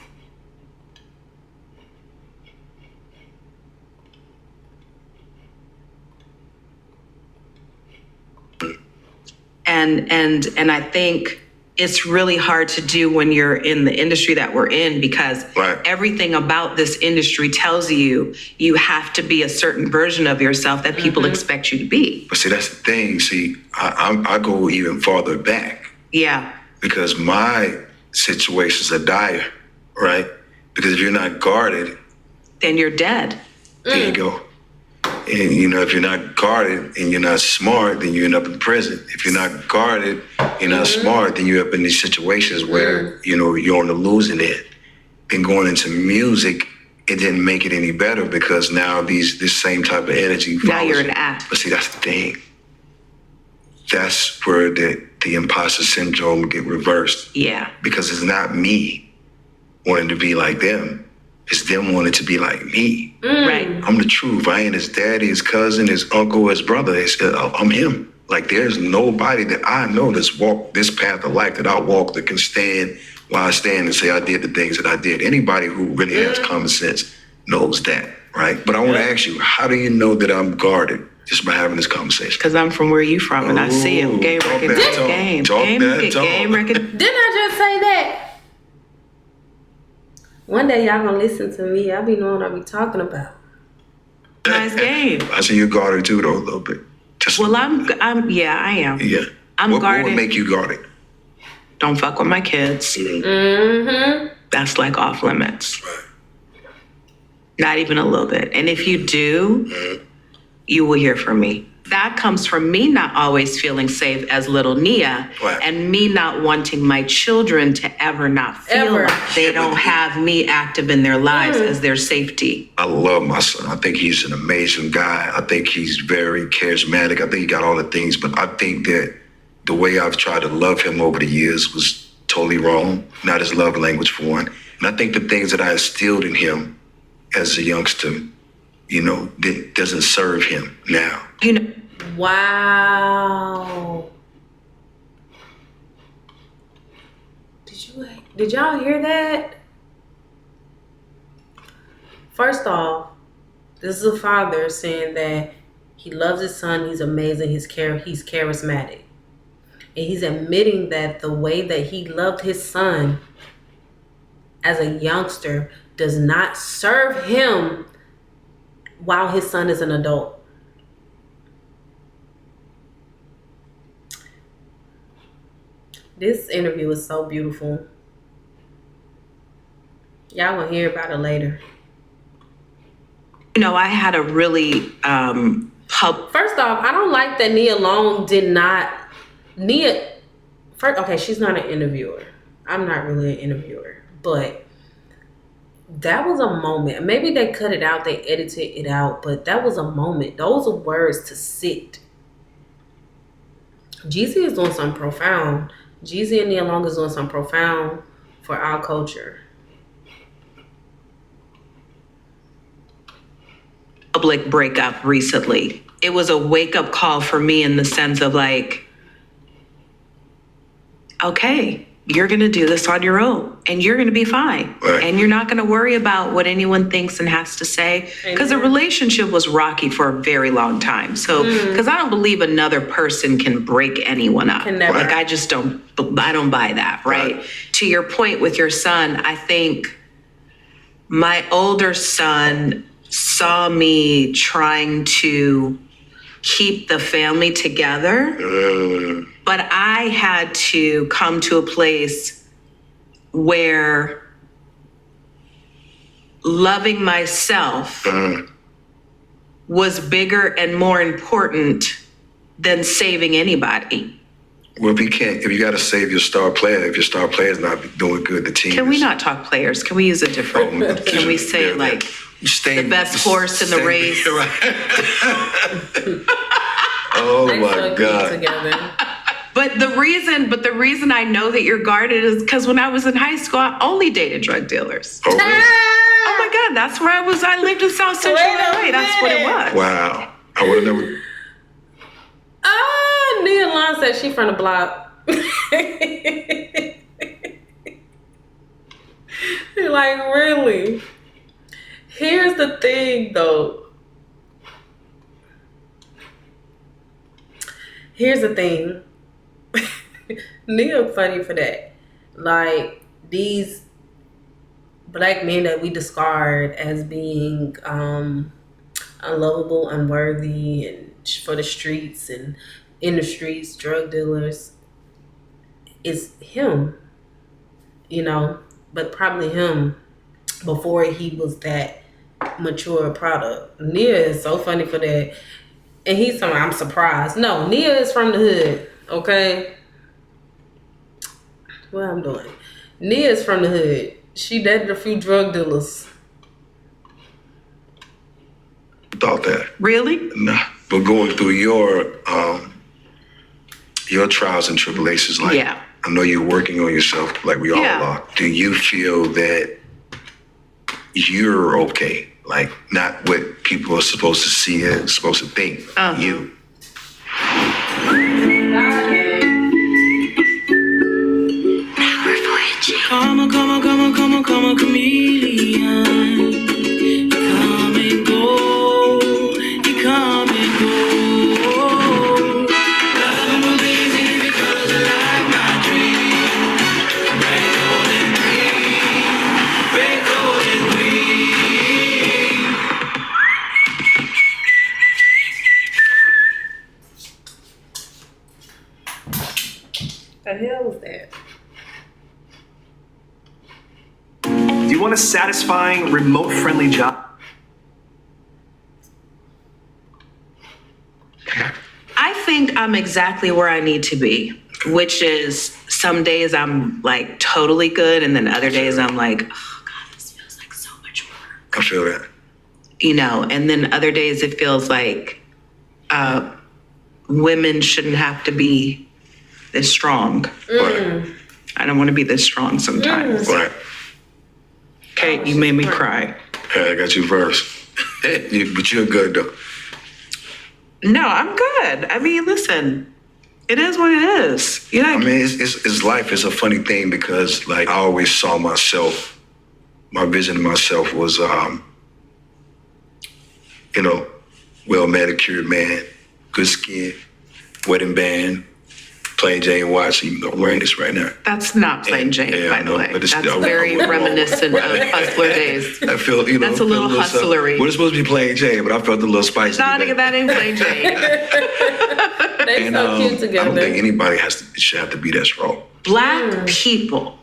And I think it's really hard to do when you're in the industry that we're in because everything about this industry tells you you have to be a certain version of yourself that people expect you to be. But see, that's the thing. See, I go even farther back. Yeah. Because my situations are dire, right? Because if you're not guarded, then you're dead. There you go. And, if you're not guarded and you're not smart, then you end up in prison. If you're not guarded, you're not smart, then you're up in these situations where, you're on the losing end. Then going into music, it didn't make it any better because now this same type of energy follows Now you're an you. act. But see, that's the thing. That's where the imposter syndrome get reversed. Yeah. Because it's not me. wanting to be like them. It's them wanting to be like me. Right. I'm the truth. I ain't his daddy, his cousin, his uncle, his brother. I'm him. Like, there's nobody that I know that's walked this path of life that I walk that can stand while I stand and say I did the things that I did. Anybody who really has common sense knows that, right? But I want to ask you, how do you know that I'm guarded just by having this conversation? Because I'm from where you from, and I see him. Game talk record, that talk. game, Talk game, that talk. game record. Didn't I just say that? One day y'all gonna listen to me. I be knowing what I be talking about. Nice game. I see you guarded too, though, a little bit. Just Well, yeah, I am. yeah. I'm What guarded. would make you guarded? Don't fuck with my kids. Mm-hmm. That's like off limits. Not even a little bit. And if you do, you will hear from me. That comes from me not always feeling safe as little Nia, Right. and me not wanting my children to ever not feel Ever. like they don't have me active in their lives as their safety. I love my son. I think he's an amazing guy. I think he's very charismatic. I think he got all the things, but I think that the way I've tried to love him over the years was totally wrong. Not his love language, for one. And I think the things that I instilled in him as a youngster, that doesn't serve him now. You know, Wow. Did y'all hear that? First off, this is a father saying that he loves his son, he's amazing, he's charismatic. And he's admitting that the way that he loved his son as a youngster does not serve him while his son is an adult. This interview is so beautiful. Y'all will hear about it later. I had a really First off, I don't like that Nia Long did not. Okay, she's not an interviewer. I'm not really an interviewer. But that was a moment. Maybe they cut it out, they edited it out, but that was a moment. Those are words to sit. Jeezy is doing something profound. Jeezy and Nia Long is doing something profound for our culture. public breakup recently. It was a wake-up call for me in the sense of like, okay, you're going to do this on your own and you're going to be fine. Right. And you're not going to worry about what anyone thinks and has to say. Because the relationship was rocky for a very long time. So, because I don't believe another person can break anyone up. Can never. Like, I don't buy that, right? To your point with your son, I think my older son saw me trying to keep the family together. But I had to come to a place where loving myself was bigger and more important than saving anybody. Well, if you got to save your star player, if your star player is not doing good, the team. Can we not talk players? Can we use a different? Can we say like the best horse in the race? Oh They my so God. cute together. But the reason I know that you're guarded is because when I was in high school, I only dated drug dealers. Oh, really? Oh my God, that's where I was. I lived in South Central Wait a LA. That's what it was. Wow. I would have never. Nia Long said she from the block. Like, really? Here's the thing, though. Here's the thing. Nia funny for that. Like, these black men that we discard as being unlovable, unworthy, and for the streets and in the streets, drug dealers, is him, but probably him before he was that mature product. Nia is so funny for that. And he's saying, I'm surprised. No, Nia is from the hood, okay? What I'm doing. Nia is from the hood. She dated a few drug dealers. Thought that. Really? Nah. But going through your trials and tribulations, like, Yeah. I know you're working on yourself like we all Yeah. are. Do you feel that you're okay? Like, not what people are supposed to see and supposed to think. You. Come on, chameleon. Come and go. You come and go. Loving will be easy because I like my dream. Break cold and breathe. Break cold and breathe. The hell was that? Do you want a satisfying, remote-friendly job? I think I'm exactly where I need to be, which is some days I'm like totally good, and then other days I'm like, oh God, this feels like so much work. I feel that. You know, and then other days it feels like women shouldn't have to be this strong. Right. I don't want to be this strong sometimes. Right. Kate, you made me cry. Hey, I got you first. But you're good though. No, I'm good. I mean, listen, it is what it is. You know, I mean, it's life. It's a funny thing because, like, I always saw myself. My vision of myself was, well manicured man, good skin, wedding band, plain Jane watch. Even though I'm wearing this right now. that's not plain Jane, Yeah, I by the know, way. but it's That's still- very reminiscent of Hustler days. I feel, That's a little hustlery. Well, it's supposed to be plain Jane, but I felt a little spicy. Nah, today. nigga, that ain't plain Jane. They And so cute I together. don't think anybody should have to be that strong. Black people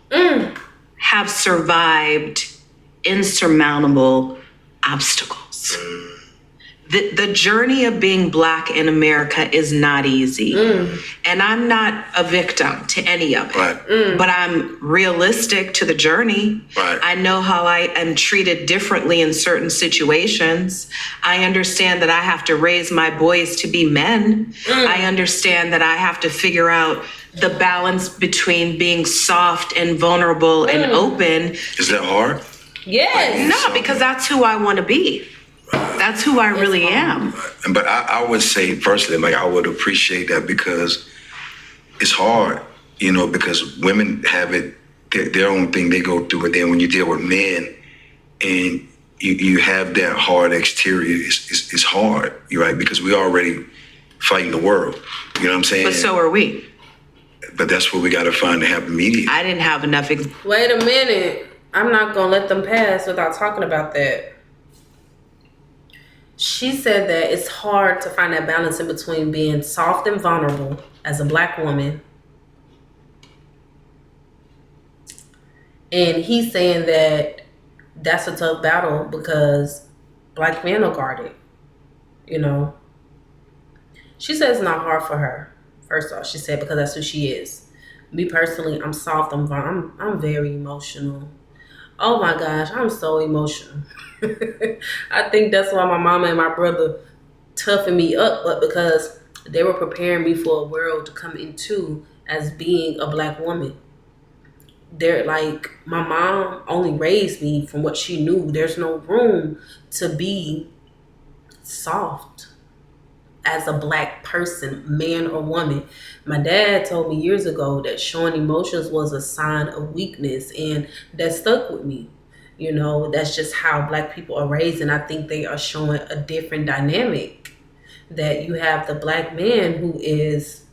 have survived insurmountable obstacles. The journey of being Black in America is not easy. And I'm not a victim to any of it. Right. But I'm realistic to the journey. Right. I know how I am treated differently in certain situations. I understand that I have to raise my boys to be men. I understand that I have to figure out the balance between being soft and vulnerable and open. Is that hard? Yes. No, because that's who I want to be. That's who I really am. But I would say personally, like, I would appreciate that because it's hard, because women have it, their own thing they go through. And then when you deal with men and you have that hard exterior, it's hard, right? Because we already fighting the world. You know what I'm saying? But so are we. But that's what we got to find to have media. I didn't have enough. Wait a minute. I'm not gonna let them pass without talking about that. She said that it's hard to find that balance in between being soft and vulnerable as a Black woman. And he's saying that that's a tough battle because Black men are guarded, She said it's not hard for her. First off, she said because that's who she is. Me personally, I'm soft, I'm very emotional. Oh my gosh, I'm so emotional. I think that's why my mama and my brother toughened me up, but because they were preparing me for a world to come into as being a Black woman. They're like, my mom only raised me from what she knew. There's no room to be soft as a Black person, man or woman. My dad told me years ago that showing emotions was a sign of weakness, and that stuck with me. That's just how Black people are raised, and I think they are showing a different dynamic. That you have the Black man who is,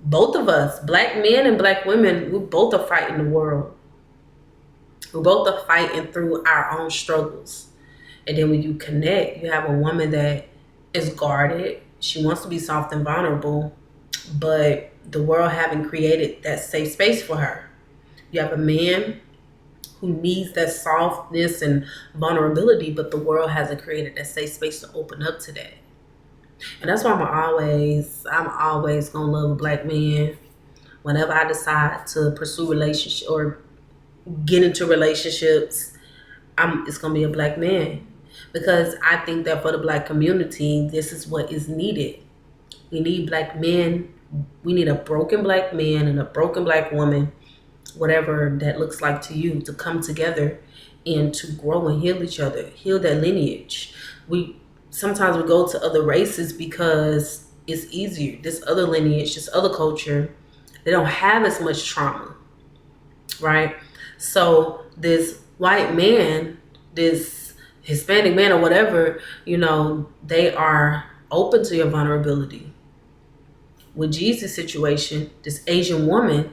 both of us, Black men and Black women, we both are fighting the world. We both are fighting through our own struggles. And then when you connect, you have a woman that is guarded. She wants to be soft and vulnerable, but the world haven't created that safe space for her. You have a man who needs that softness and vulnerability, but the world hasn't created that safe space to open up to that. And that's why I'm always gonna love a Black man. Whenever I decide to pursue relationship or get into relationships, it's gonna be a Black man. Because I think that for the Black community, this is what is needed. We need Black men We need a broken black man and a broken black woman, whatever that looks like to you, to come together and to grow and heal each other, heal that lineage. We sometimes we go to other races because it's easier. This other lineage, this other culture, they don't have as much trauma, right? So this white man, this Hispanic man or whatever, they are open to your vulnerability. With Jeezy's situation, this Asian woman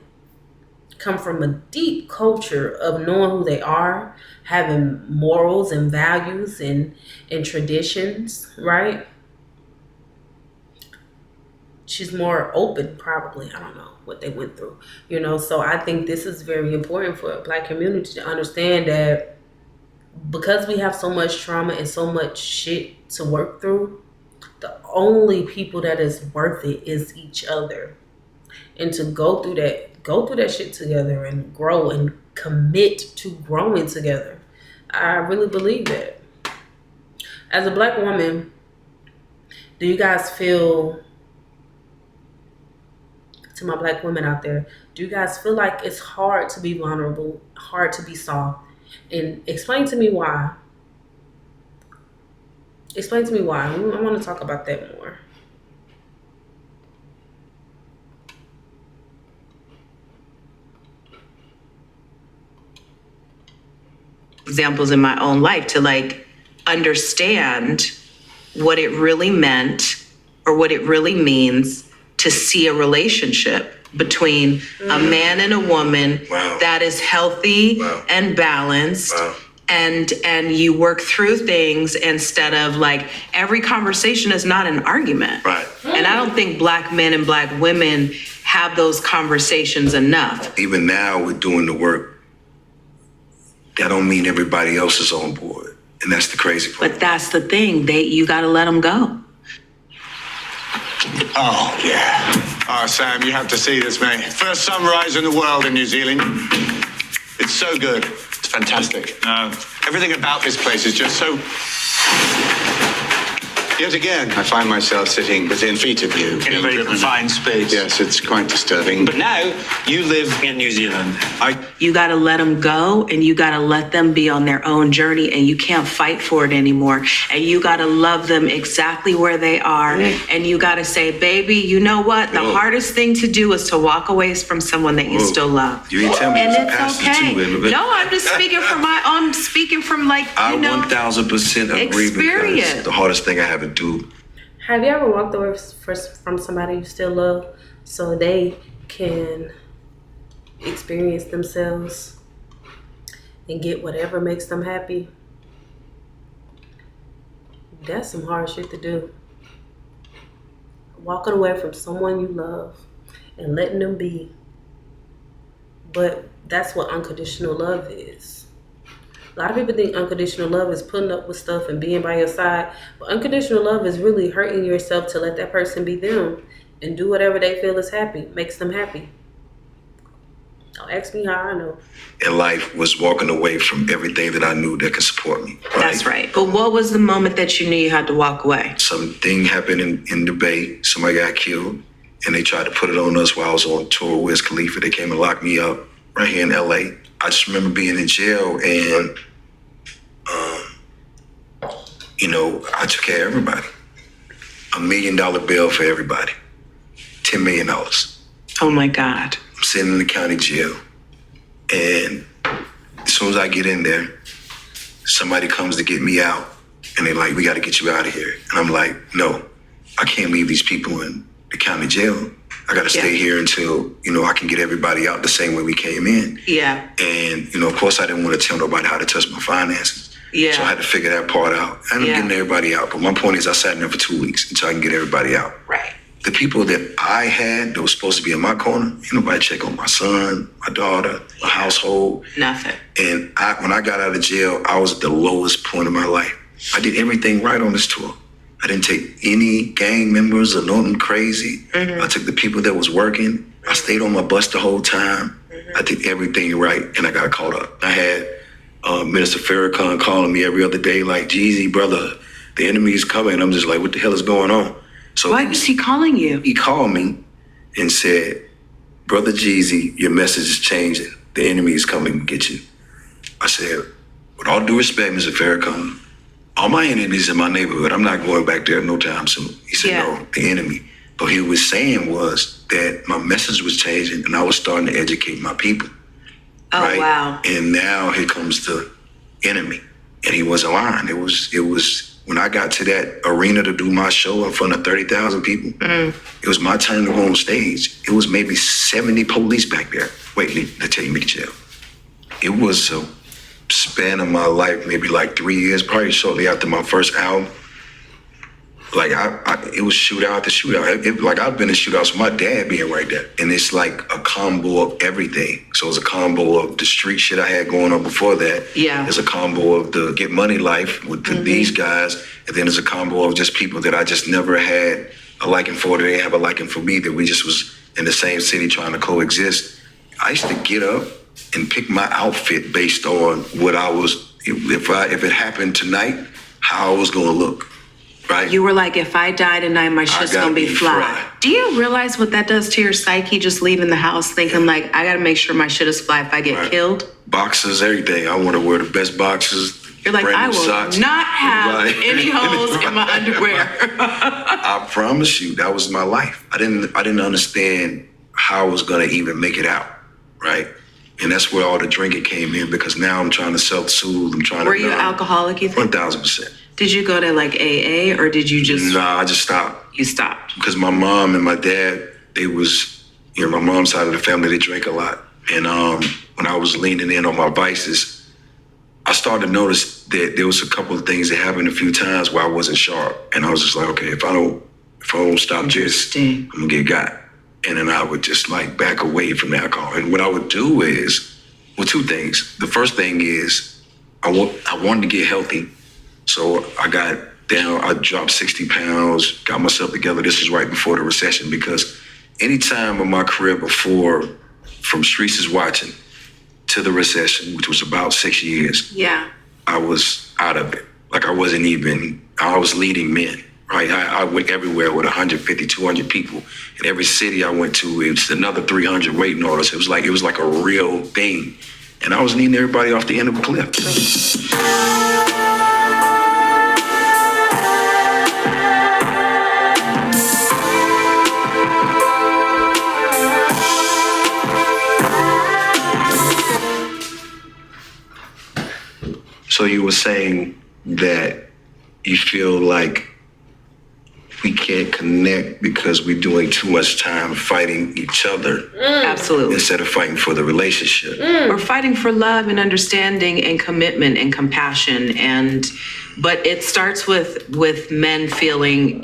come from a deep culture of knowing who they are, having morals and values and traditions, right? She's more open, probably. I don't know what they went through, So I think this is very important for a black community to understand that because we have so much trauma and so much shit to work through, the only people that is worth it is each other. And to go through that shit together and grow and commit to growing together. I really believe that. As a black woman, do you guys feel, to my black women out there, do you guys feel like it's hard to be vulnerable, hard to be soft? And explain to me why. Explain to me why. I want to talk about that more. Examples in my own life to like understand what it really meant or what it really means to see a relationship between a man and a woman that is healthy and balanced. And you work through things instead of like every conversation is not an argument. Right. And I don't think black men and black women have those conversations enough. Even now we're doing the work. That don't mean everybody else is on board. And that's the crazy part. But that's the thing. You got to let them go. Oh, yeah. Oh, Sam, you have to see this, mate. First sunrise in the world in New Zealand. It's so good. It's fantastic. Everything about this place is just so... Yet again, I find myself sitting within feet of you. In a very confined space. Yes, it's quite disturbing. But now you live in New Zealand. You got to let them go and you got to let them be on their own journey and you can't fight for it anymore. And you got to love them exactly where they are. And you got to say, baby, you know what? The hardest thing to do is to walk away from someone that you still love. You ain't tell me And it's it's pastor okay. too, baby. No, I'm just speaking from I'm speaking from like, I 1000% agree experience. because the hardest thing I have to do. Have you ever walked away from somebody you still love so they can experience themselves and get whatever makes them happy? That's some hard shit to do. Walking away from someone you love and letting them be. But that's what unconditional love is. A lot of people think unconditional love is putting up with stuff and being by your side. But unconditional love is really hurting yourself to let that person be them and do whatever they feel is happy, makes them happy. Don't ask me how I know. In life was walking away from everything that I knew that could support me. Right? That's right. But what was the moment that you knew you had to walk away? Something happened in the Bay. Somebody got killed. And they tried to put it on us while I was on tour with Wiz Khalifa. They came and locked me up right here in LA. I just remember being in jail and, I took care of everybody. $1 million bail for everybody. $10 million. Oh my God. I'm sitting in the county jail. And as soon as I get in there, somebody comes to get me out. And they're like, we got to get you out of here. And I'm like, no, I can't leave these people in the county jail. I got to stay here until, I can get everybody out the same way we came in. Yeah. And, of course, I didn't want to tell nobody how to touch my finances. Yeah. So I had to figure that part out. I ended up getting everybody out. But my point is I sat in there for 2 weeks until I can get everybody out. Right. The people that I had that was supposed to be in my corner, ain't nobody check on my son, my daughter, my household. Nothing. And when I got out of jail, I was at the lowest point of my life. I did everything right on this tour. I didn't take any gang members or nothing crazy. I took the people that was working. I stayed on my bus the whole time. I did everything right, and I got caught up. I had Minister Farrakhan calling me every other day, like, Jeezy, brother, the enemy's coming. I'm just like, what the hell is going on? So why was he calling you? He called me, and said, "Brother Jeezy, your message is changing. The enemy is coming to get you." I said, "With all due respect, Mr. Farrakhan, all my enemies in my neighborhood, I'm not going back there no time soon." He said, "No, the enemy." But he was saying was that my message was changing and I was starting to educate my people. Oh, right? wow. And now here comes the enemy. And he wasn't lying. It was when I got to that arena to do my show in front of 30,000 people, it was my turn to go on stage. It was maybe 70 police back there waiting to take me to jail. It was a span of my life, maybe like 3 years, probably shortly after my first album. Like it was shootout after shootout. Like I've been in shootouts with my dad being right there. And it's like a combo of everything. So it's a combo of the street shit I had going on before that. Yeah. It's a combo of the get money life with these guys. And then there's a combo of just people that I just never had a liking for. They didn't have a liking for me, that we just was in the same city trying to coexist. I used to get up and pick my outfit based on what I was, if it happened tonight, how I was gonna look. Right. You were like, if I die tonight, my shit's gonna be fly. Do you realize what that does to your psyche, just leaving the house thinking like, I gotta make sure my shit is fly if I get killed? Boxers, everything. I want to wear the best boxers. You're like, I will socks. not have any holes in my underwear. I promise you, that was my life. I didn't understand how I was gonna even make it out, right? And that's where all the drinking came in, because now I'm trying to self-soothe. I'm trying to. Were you alcoholic, you think? 1,000%. Did you go to like AA or did you just? Nah, I just stopped. You stopped. Because my mom and my dad, they was, my mom's side of the family, they drink a lot. And when I was leaning in on my vices, I started to notice that there was a couple of things that happened a few times where I wasn't sharp. And I was just like, okay, if I don't stop this, I'm gonna get got. And then I would just like back away from the alcohol. And what I would do is, well, two things. The first thing is I wanted to get healthy. So I got down, I dropped 60 pounds, got myself together. This was right before the recession, because any time in my career before, from Streets is Watching to the recession, which was about 6 years, I was out of it. Like I was leading men, right? I went everywhere with 150, 200 people. In every city I went to, it was another 300 waiting on us. It was like a real thing. And I was leading everybody off the end of a cliff. So you were saying that you feel like we can't connect because we're doing too much time fighting each other. Absolutely. Instead of fighting for the relationship. Or fighting for love and understanding and commitment and compassion. But it starts with men feeling,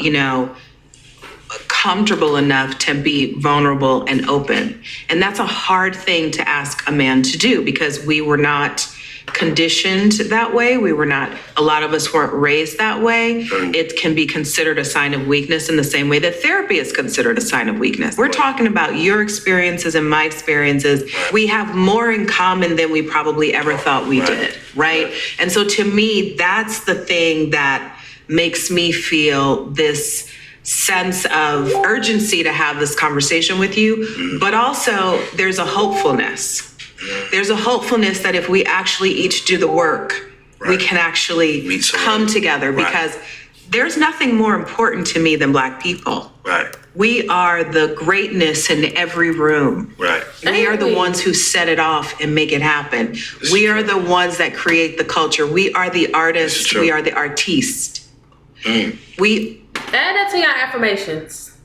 comfortable enough to be vulnerable and open. And that's a hard thing to ask a man to do, because we were not conditioned that way. A lot of us weren't raised that way. It can be considered a sign of weakness in the same way that therapy is considered a sign of weakness. We're talking about your experiences and my experiences. We have more in common than we probably ever thought we did, right? And so to me, that's the thing that makes me feel this sense of urgency to have this conversation with you, but also there's a hopefulness. There's a hopefulness that if we actually each do the work, we can actually come together, because there's nothing more important to me than Black people. Right. We are the greatness in every room. Right. We are the ones who set it off and make it happen. We are the ones that create the culture. We are the artists. We are the artiste. We add that to your affirmations.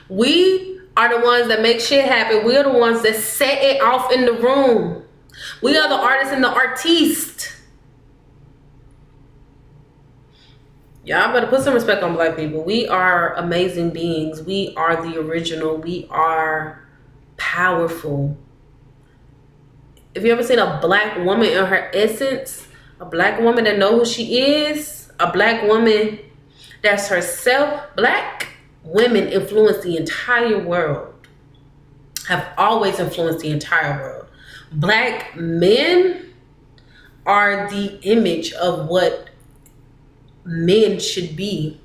We are the ones that make shit happen. We are the ones that set it off in the room. We are the artists and the artiste. Y'all better put some respect on Black people. We are amazing beings. We are the original. We are powerful. If you ever seen a Black woman in her essence, a Black woman that knows who she is, a Black woman that's herself, Black women influence the entire world, have always influenced the entire world. Black men are the image of what men should be.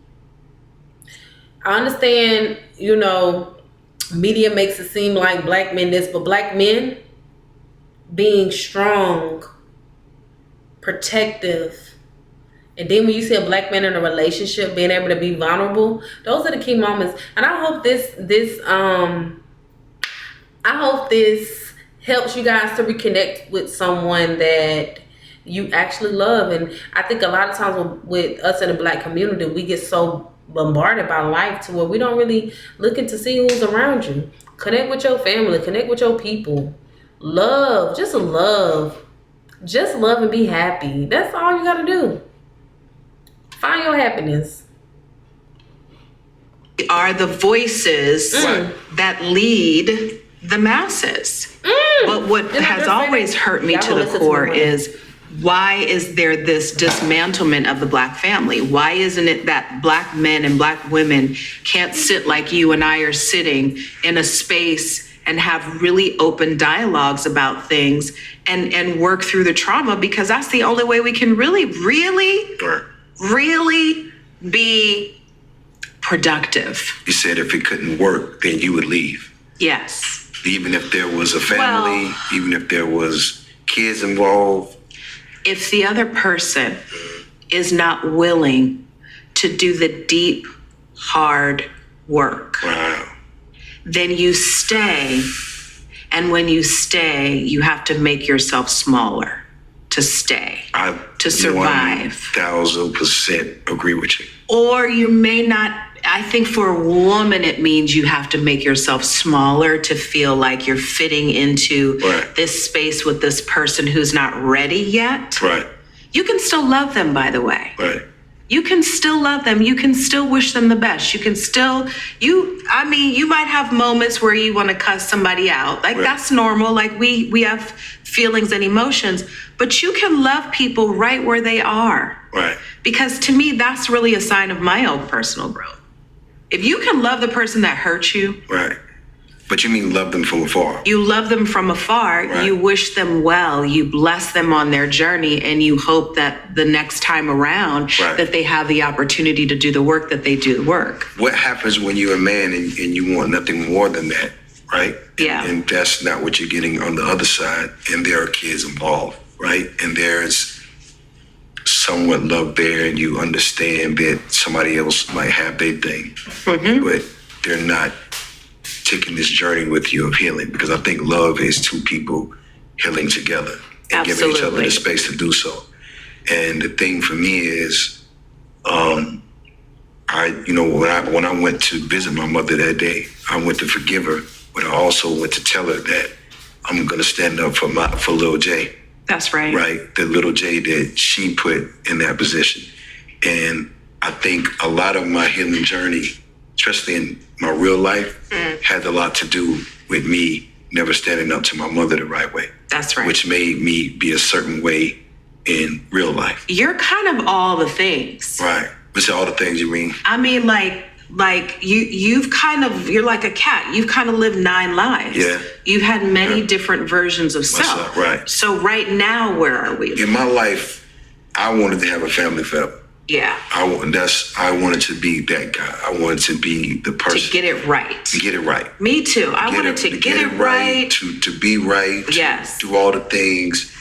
I understand, media makes it seem like black men this, but black men being strong, protective, and then when you see a black man in a relationship being able to be vulnerable, those are the key moments. And I hope this helps you guys to reconnect with someone that you actually love. And I think a lot of times with us in the black community, we get so bombarded by life to where we don't really looking to see who's around you. Connect with your family, connect with your people. Love and be happy. That's all you gotta do. Find your happiness. Are the voices that lead the masses. But what has always hurt me to the core is, why is there this dismantlement of the black family? Why isn't it that black men and black women can't sit like you and I are sitting in a space and have really open dialogues about things and work through the trauma? Because that's the only way we can really be productive. You said if it couldn't work, then you would leave. Yes. Even if there was a family, even if there was kids involved. If the other person is not willing to do the deep, hard work, then you stay. And when you stay, you have to make yourself smaller to stay, to survive. 1000% agree with you. Or you may not. I think for a woman, it means you have to make yourself smaller to feel like you're fitting into this space with this person who's not ready yet. Right. You can still love them, by the way. Right. You can still love them. You can still wish them the best. You can still, you might have moments where you want to cuss somebody out. Like, that's normal. Like, we have feelings and emotions, but you can love people right where they are. Right. Because to me, that's really a sign of my own personal growth. If you can love the person that hurt you. Right. But you mean love them from afar. You love them from afar. Right. You wish them well. You bless them on their journey. And you hope that the next time around that they have the opportunity to do the work that they do the work. What happens when you're a man and you want nothing more than that, right? Yeah. And that's not what you're getting on the other side. And there are kids involved, right? And there's somewhat love there, and you understand that somebody else might have their thing, but they're not taking this journey with you of healing, because I think love is two people healing together and giving each other the space to do so. And the thing for me is, when I went to visit my mother that day, I went to forgive her, but I also went to tell her that I'm going to stand up for Lil J. That's right. Right. The little J that she put in that position. And I think a lot of my healing journey, especially in my real life, had a lot to do with me never standing up to my mother the right way. That's right. Which made me be a certain way in real life. You're kind of all the things. Right. What's all the things you mean? I mean, like you're like a cat. You've kind of lived 9 lives. Yeah. You've had many different versions of self. Right. So right now, where are we? In my life, I wanted to have a family forever. Yeah. I wanted to be that guy. I wanted to be the person. To get it right. To get it right. Me too. I wanted to get it right. To be right. Yes. To do all the things.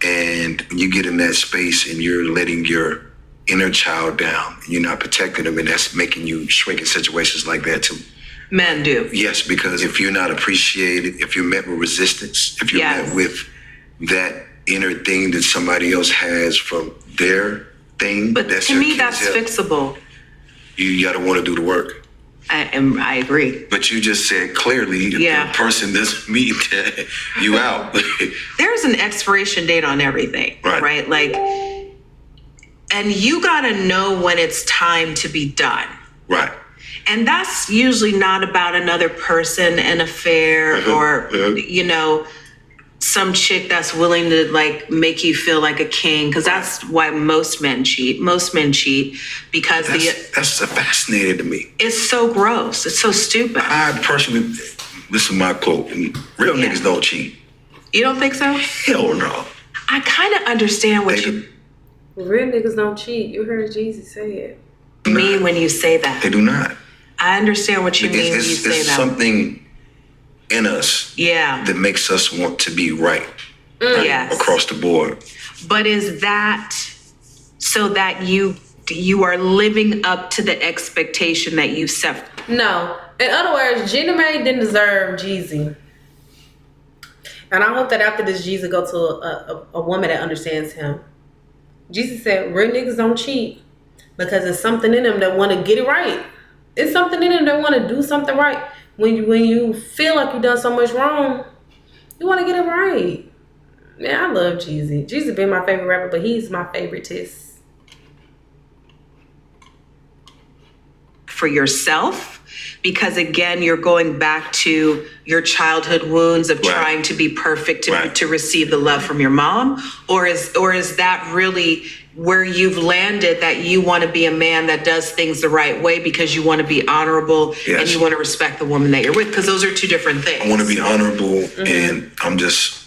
And when you get in that space and you're letting your inner child down, and you're not protecting them, and that's making you shrink in situations like that too. Men do. Yes, because if you're not appreciated, if you're met with resistance, if you're met with that inner thing that somebody else has from their thing. But that's to me, that's fixable. You gotta want to do the work. I agree. But you just said clearly the person doesn't mean that you out. There's an expiration date on everything, right? Like, and you gotta know when it's time to be done. Right. And that's usually not about another person, an affair, or, some chick that's willing to like make you feel like a king. Cause that's why most men cheat. Most men cheat because that's fascinating to me. It's so gross. It's so stupid. I personally, this is my quote, real niggas don't cheat. You don't think so? Hell no. I kind of understand what real niggas don't cheat. You heard Jeezy say it. Mean when you say that. They do not. I understand what you mean when you say that. It's something in us Yeah. that makes us want to be right, Yes. across the board. But is that so that you are living up to the expectation that you set? No. In other words, Jenna Mae didn't deserve Jeezy. And I hope that after this, Jeezy go to a woman that understands him. Jeezy said, real niggas don't cheat because it's something in them that want to get it right. It's something in them that want to do something right. When you feel like you've done so much wrong, you want to get it right. Man, I love Jeezy. Jeezy been my favorite rapper, but he's my favoriteest. For yourself, because again, you're going back to your childhood wounds of trying to be perfect to receive the love from your mom, or is that really where you've landed, that you want to be a man that does things the right way because you want to be honorable and you want to respect the woman that you're with? Because those are two different things. I want to be honorable, and I'm just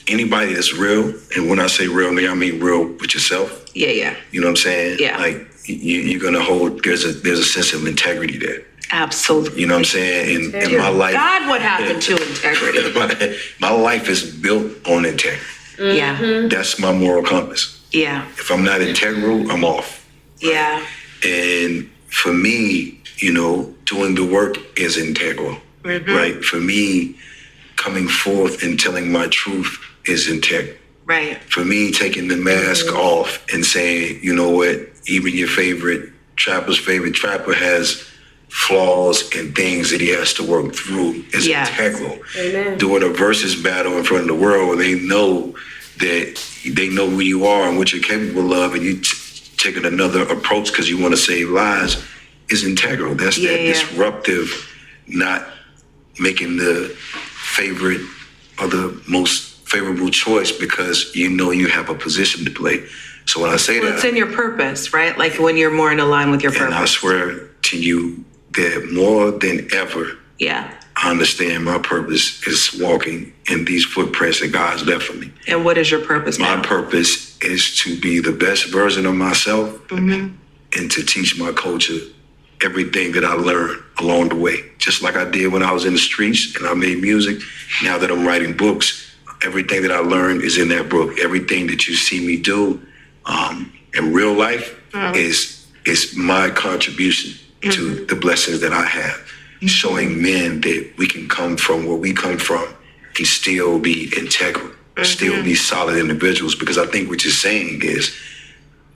anybody that's real. And when I say real, I mean real with yourself. Yeah. You know what I'm saying? Yeah. Like you're gonna hold. There's a sense of integrity there. Absolutely. You know what I'm saying? In my life, God, what happened to integrity? my life is built on integrity. Yeah. That's my moral compass. Yeah. If I'm not integral, I'm off. Yeah. And for me, doing the work is integral. Right? For me, coming forth and telling my truth is integral. Right. For me, taking the mask off and saying, you know what, even your trapper's favorite trapper has flaws and things that he has to work through is integral. Amen. Doing a versus battle in front of the world where they know who you are and what you're capable of, and you taking another approach because you want to save lives is integral. That's that disruptive, not making the favorite or the most favorable choice because you have a position to play. So when I say that, it's in your purpose, right? Like when you're more in line with your purpose. and I swear to you that more than ever, I understand my purpose is walking in these footprints that God's left for me. And what is your purpose now? My purpose is to be the best version of myself and to teach my culture everything that I learned along the way. Just like I did when I was in the streets and I made music. Now that I'm writing books, everything that I learned is in that book. Everything that you see me do in real life is my contribution to the blessings that I have. Showing men that we can come from where we come from and still be integral, still be solid individuals. Because I think what you're saying is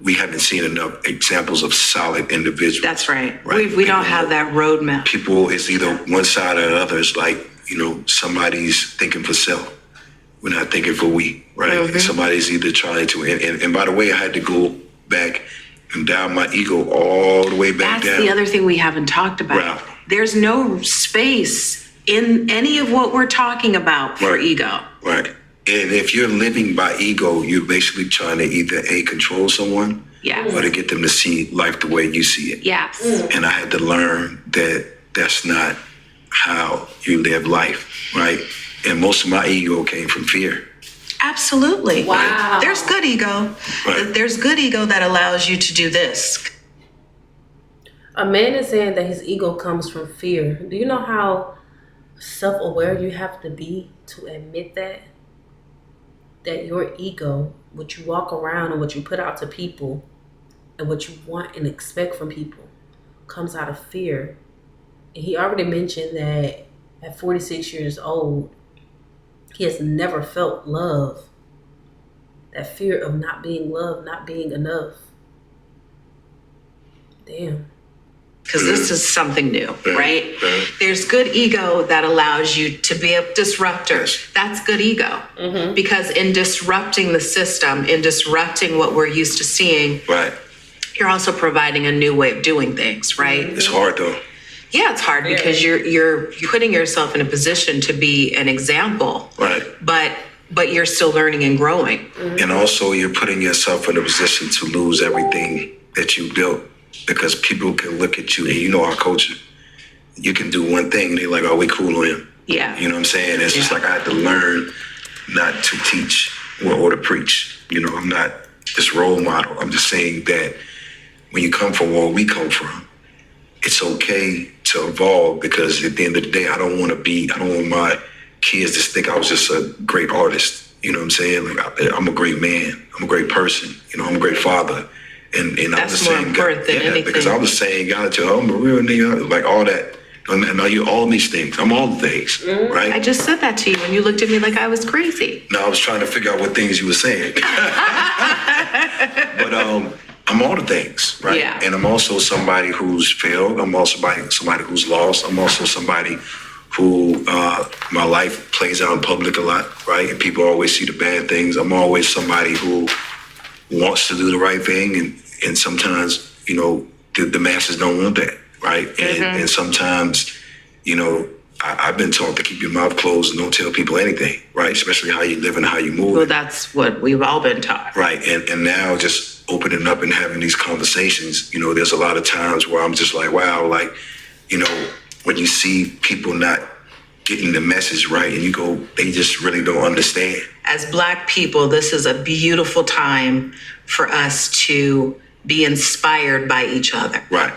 we haven't seen enough examples of solid individuals. That's right. We don't have that roadmap. People, it's either one side or the other. It's like, somebody's thinking for self. We're not thinking for we, right? Somebody's either trying to, and by the way, I had to go back and down my ego all the way back down. That's the other thing we haven't talked about. Right. There's no space in any of what we're talking about for ego. Right. And if you're living by ego, you're basically trying to either control someone or to get them to see life the way you see it. Yes. And I had to learn that that's not how you live life, right? And most of my ego came from fear. Absolutely. Wow. There's good ego. Right. There's good ego that allows you to do this. A man is saying that his ego comes from fear. Do you know how self-aware you have to be to admit that? That your ego, what you walk around and what you put out to people and what you want and expect from people comes out of fear. And he already mentioned that at 46 years old, he has never felt love. That fear of not being loved, not being enough. Damn. Because this is something new, right? There's good ego that allows you to be a disruptor. That's good ego. Because in disrupting the system, in disrupting what we're used to seeing, you're also providing a new way of doing things, right? It's hard though. Yeah, it's hard because you're putting yourself in a position to be an example. Right. But you're still learning and growing. And also you're putting yourself in a position to lose everything that you built. Because people can look at you and our culture. You can do one thing and they're like, oh, we cool on him. Yeah. You know what I'm saying? It's just like I had to learn not to teach or to preach. I'm not this role model. I'm just saying that when you come from where we come from, it's okay to to evolve, because at the end of the day, I don't want my kids to think I was just a great artist. You know what I'm saying? Like, I'm a great man. I'm a great person. You know, I'm a great father. And I was That's the more same important guy. than anything. Because I was the same guy to I'm a real nigga, like all that. And now you all these things. I'm all the things, right? I just said that to you and you looked at me like I was crazy. No, I was trying to figure out what things you were saying. But I'm all the things, right? Yeah. And I'm also somebody who's failed. I'm also somebody who's lost. I'm also somebody who my life plays out in public a lot, right? And people always see the bad things. I'm always somebody who wants to do the right thing, and sometimes, you know, the masses don't want that, right? And sometimes, you know, I've been taught to keep your mouth closed and don't tell people anything, right? Especially how you live and how you move. Well, that's what we've all been taught. Right. And now just opening up and having these conversations, you know, there's a lot of times where I'm just like, wow, like, you know, when you see people not getting the message right and you go, they just really don't understand. As Black people, this is a beautiful time for us to be inspired by each other. Right.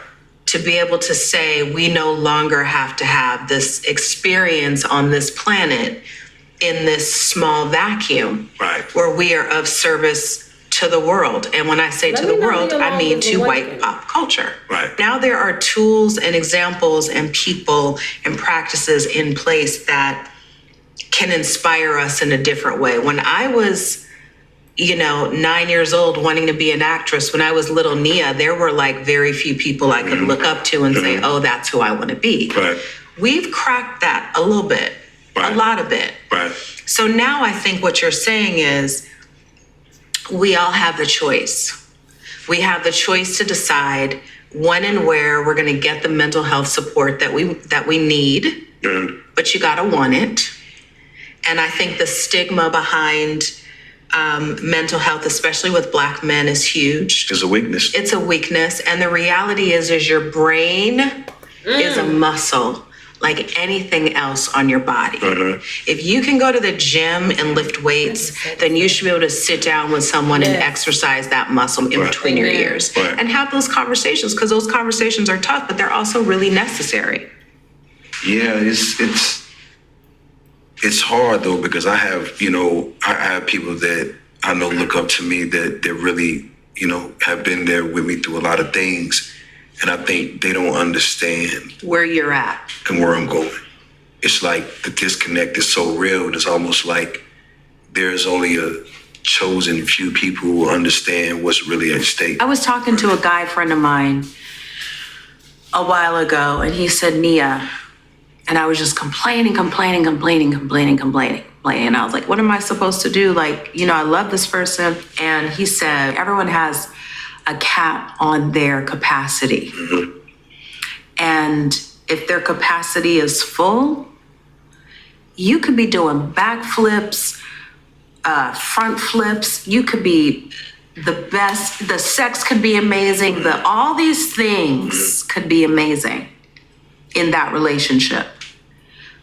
To be able to say we no longer have to have this experience on this planet in this small vacuum, Right. where we are of service to the world. And when I say to the world, I mean to white pop culture. Right. Now there are tools and examples and people and practices in place that can inspire us in a different way. When I was, 9 years old wanting to be an actress, when I was little Nia, there were like very few people I could look up to and say, oh, that's who I want to be. Right. We've cracked that a little bit, Right. a lot of it. Right. So now I think what you're saying is we all have the choice. We have the choice to decide when and where we're going to get the mental health support that we need, but you got to want it. And I think the stigma behind mental health, especially with Black men, is huge. It's a weakness. It's a weakness. And the reality is your brain is a muscle like anything else on your body. If you can go to the gym and lift weights, then you should be able to sit down with someone and exercise that muscle in between your ears and have those conversations, because those conversations are tough, but they're also really necessary. Yeah, it's hard though, because I have people that I know look up to me that really, have been there with me through a lot of things. And I think they don't understand where you're at and where I'm going. It's like the disconnect is so real. And it's almost like there's only a chosen few people who understand what's really at stake. I was talking to a guy friend of mine a while ago, and he said, Nia, and I was just complaining. And I was like, what am I supposed to do? Like, I love this person. And he said, everyone has a cap on their capacity. And if their capacity is full, you could be doing backflips, front flips. You could be the best. The sex could be amazing. All these things could be amazing in that relationship.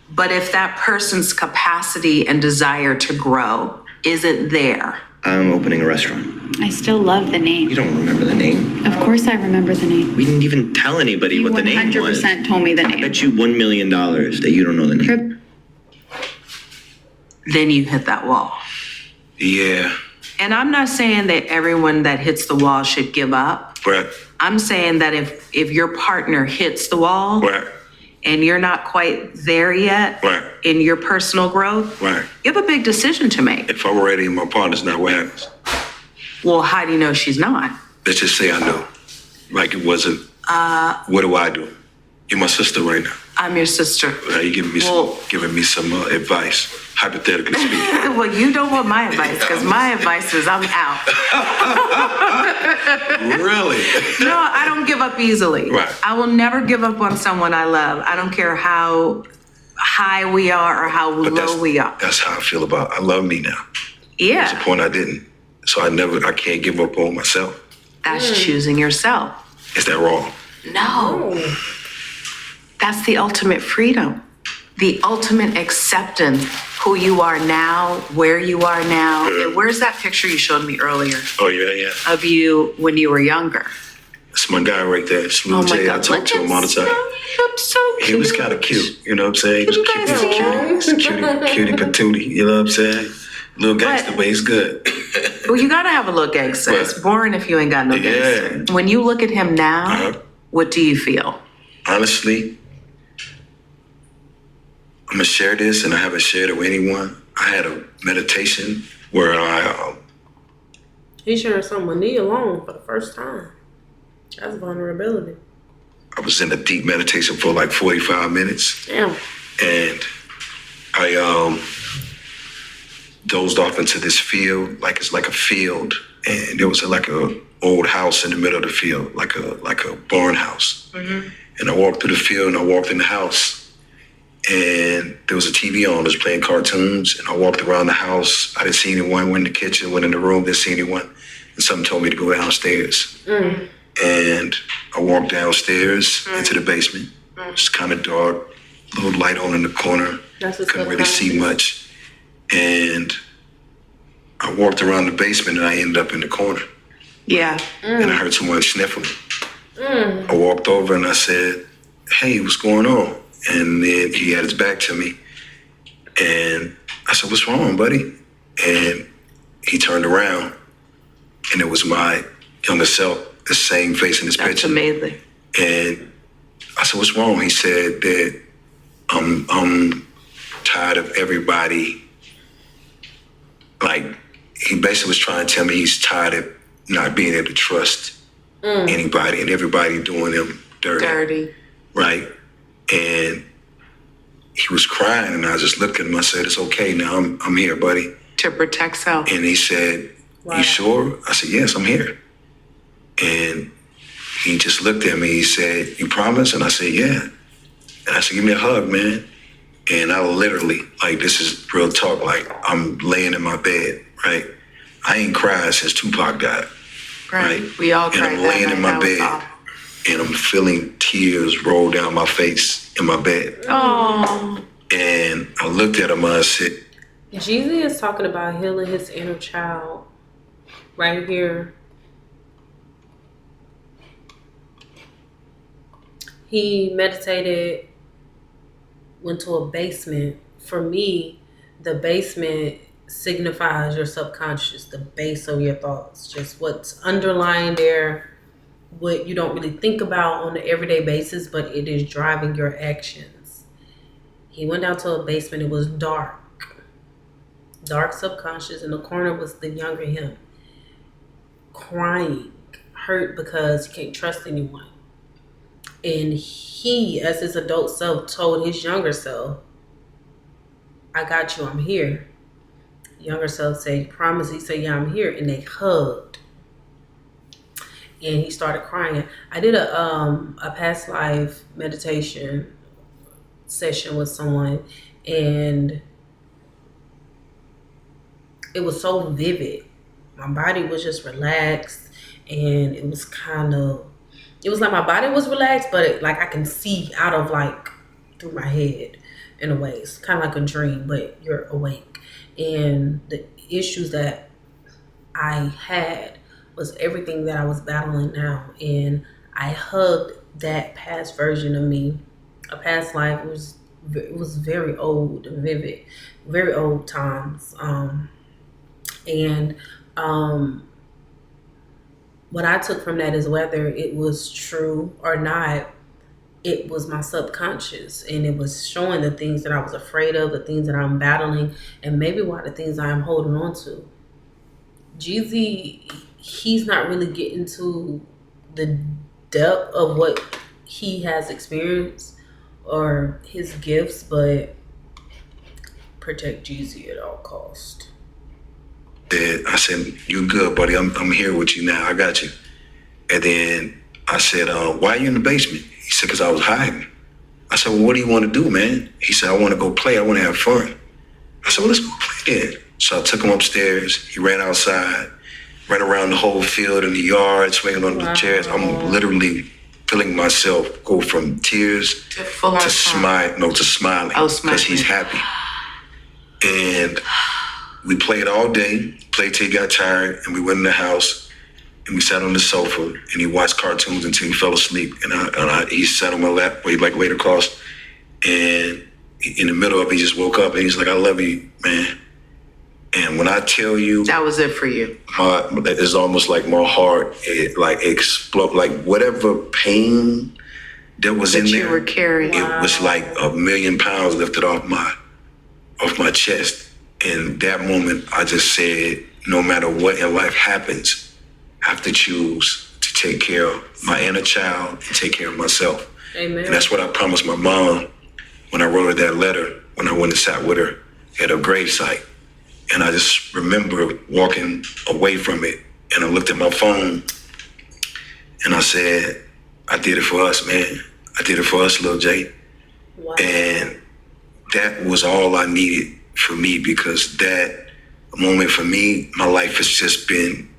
But if that person's capacity and desire to grow isn't there. I'm opening a restaurant. I still love the name. You don't remember the name? Of course I remember the name. We didn't even tell anybody what the name was. 100% told me the I name. bet you $1 million that you don't know the name. Then you hit that wall. Yeah. And I'm not saying that everyone that hits the wall should give up. Right. I'm saying that if your partner hits the wall and you're not quite there yet in your personal growth, you have a big decision to make. If I'm ready and my partner's not, what happens? Well, how do you know she's not? Let's just say I know. Like it wasn't. What do I do? You're my sister right now. I'm your sister. You giving me some advice, hypothetically speaking. Well, you don't want my advice, because my advice is I'm out. Really? No, I don't give up easily. Right. I will never give up on someone I love. I don't care how high we are or how low we are. That's how I feel about I love me now. Yeah. That's the point I didn't. So I can't give up on myself. That's choosing yourself. Is that wrong? No. That's the ultimate freedom. The ultimate acceptance, who you are now, where you are now. And where's that picture you showed me earlier? Oh, yeah. Of you when you were younger. That's my guy right there. Smooth J. I talk to him all the time. That's so cute. He was kind of cute, you know what I'm saying? He was cute, he's a cutie patootie, you know what I'm saying? Little gangster, but he's good. Well, you gotta have a little gangster. It's boring if you ain't got no gangster. When you look at him now, what do you feel? Honestly, I'm gonna share this, and I haven't shared it with anyone. I had a meditation where He sharing something with Nia alone for the first time. That's vulnerability. I was in a deep meditation for like 45 minutes. Damn. And I dozed off into this field, like it's like a field, and there was like a old house in the middle of the field, like a barn house. Mm-hmm. And I walked through the field, and I walked in the house, and there was a TV on. It was playing cartoons, and I walked around the house. I didn't see anyone. Went in the kitchen, went in the room, didn't see anyone, and something told me to go downstairs. Mm. And I walked downstairs into the basement. It's kind of dark, a little light on in the corner. Couldn't really see much. And I walked around the basement, and I ended up in the corner. Yeah. And I heard someone sniffling. I walked over and I said, "Hey, what's going on?" And then he had his back to me. And I said, "What's wrong, buddy?" And he turned around, and it was my younger self, the same face in his picture. That's amazing. And I said, "What's wrong?" He said that I'm tired of everybody. Like, he basically was trying to tell me he's tired of not being able to trust anybody and everybody doing him dirty. Right? And he was crying, and I just looked at him. I said, "It's okay now. I'm here, buddy." To protect self. And he said, "You sure?" I said, "Yes, I'm here." And he just looked at me. He said, "You promise?" And I said, "Yeah." And I said, "Give me a hug, man." And I literally, like, this is real talk, like, I'm laying in my bed, right? I ain't cried since Tupac died, right? We all and cried. I'm laying in my bed, and I'm feeling tears roll down my face in my bed. Oh. And I looked at him and I said, Jeezy is talking about healing his inner child right here. He meditated, went to a basement. For me, the basement signifies your subconscious, the base of your thoughts, just what's underlying there, what you don't really think about on an everyday basis, but it is driving your actions. He went down to a basement. It was dark subconscious. In the corner was the younger him, crying, hurt because he can't trust anyone. And he, as his adult self, told his younger self, "I got you, I'm here." Younger self said, "You promise?" He said, "Yeah, I'm here." And they hugged. And he started crying. I did a past life meditation session with someone, and it was so vivid. My body was just relaxed, and it was like my body was relaxed, but like I can see out of like through my head in a way. It's kind of like a dream, but you're awake. And the issues that I had was everything that I was battling now. And I hugged that past version of me, a past life. It was very old and vivid, very old times. What I took from that is whether it was true or not, it was my subconscious, and it was showing the things that I was afraid of, the things that I'm battling, and maybe why the things I'm holding on to. Jeezy, he's not really getting to the depth of what he has experienced or his gifts, but protect Jeezy at all costs. I said, "You good, buddy? I'm here with you now. I got you." And then I said, "Why are you in the basement?" He said, "Because I was hiding." I said, "Well, what do you want to do, man?" He said, "I want to go play. I want to have fun." I said, "Well, let's go play then." So I took him upstairs. He ran outside, ran around the whole field in the yard, swinging on the chairs. I'm literally feeling myself go from tears to smiling because he's happy. And we played all day, played till he got tired, and we went in the house. and we sat on the sofa, and he watched cartoons until he fell asleep. And he sat on my lap, like laid across, and in the middle of it, he just woke up, and he's like, "I love you, man." And when I tell you, That was it for you. it's almost like my heart, it like explode, like whatever pain that was That in you there, were carrying. it was like 1,000,000 pounds lifted off my chest. And that moment, I just said, no matter what in life happens, I have to choose to take care of my inner child and take care of myself. Amen. And that's what I promised my mom when I wrote her that letter, when I went and sat with her at her gravesite. And I just remember walking away from it, and I looked at my phone, and I said, I did it for us, man. I did it for us, Lil J. Wow. And that was all I needed for me, because that moment for me, my life has just been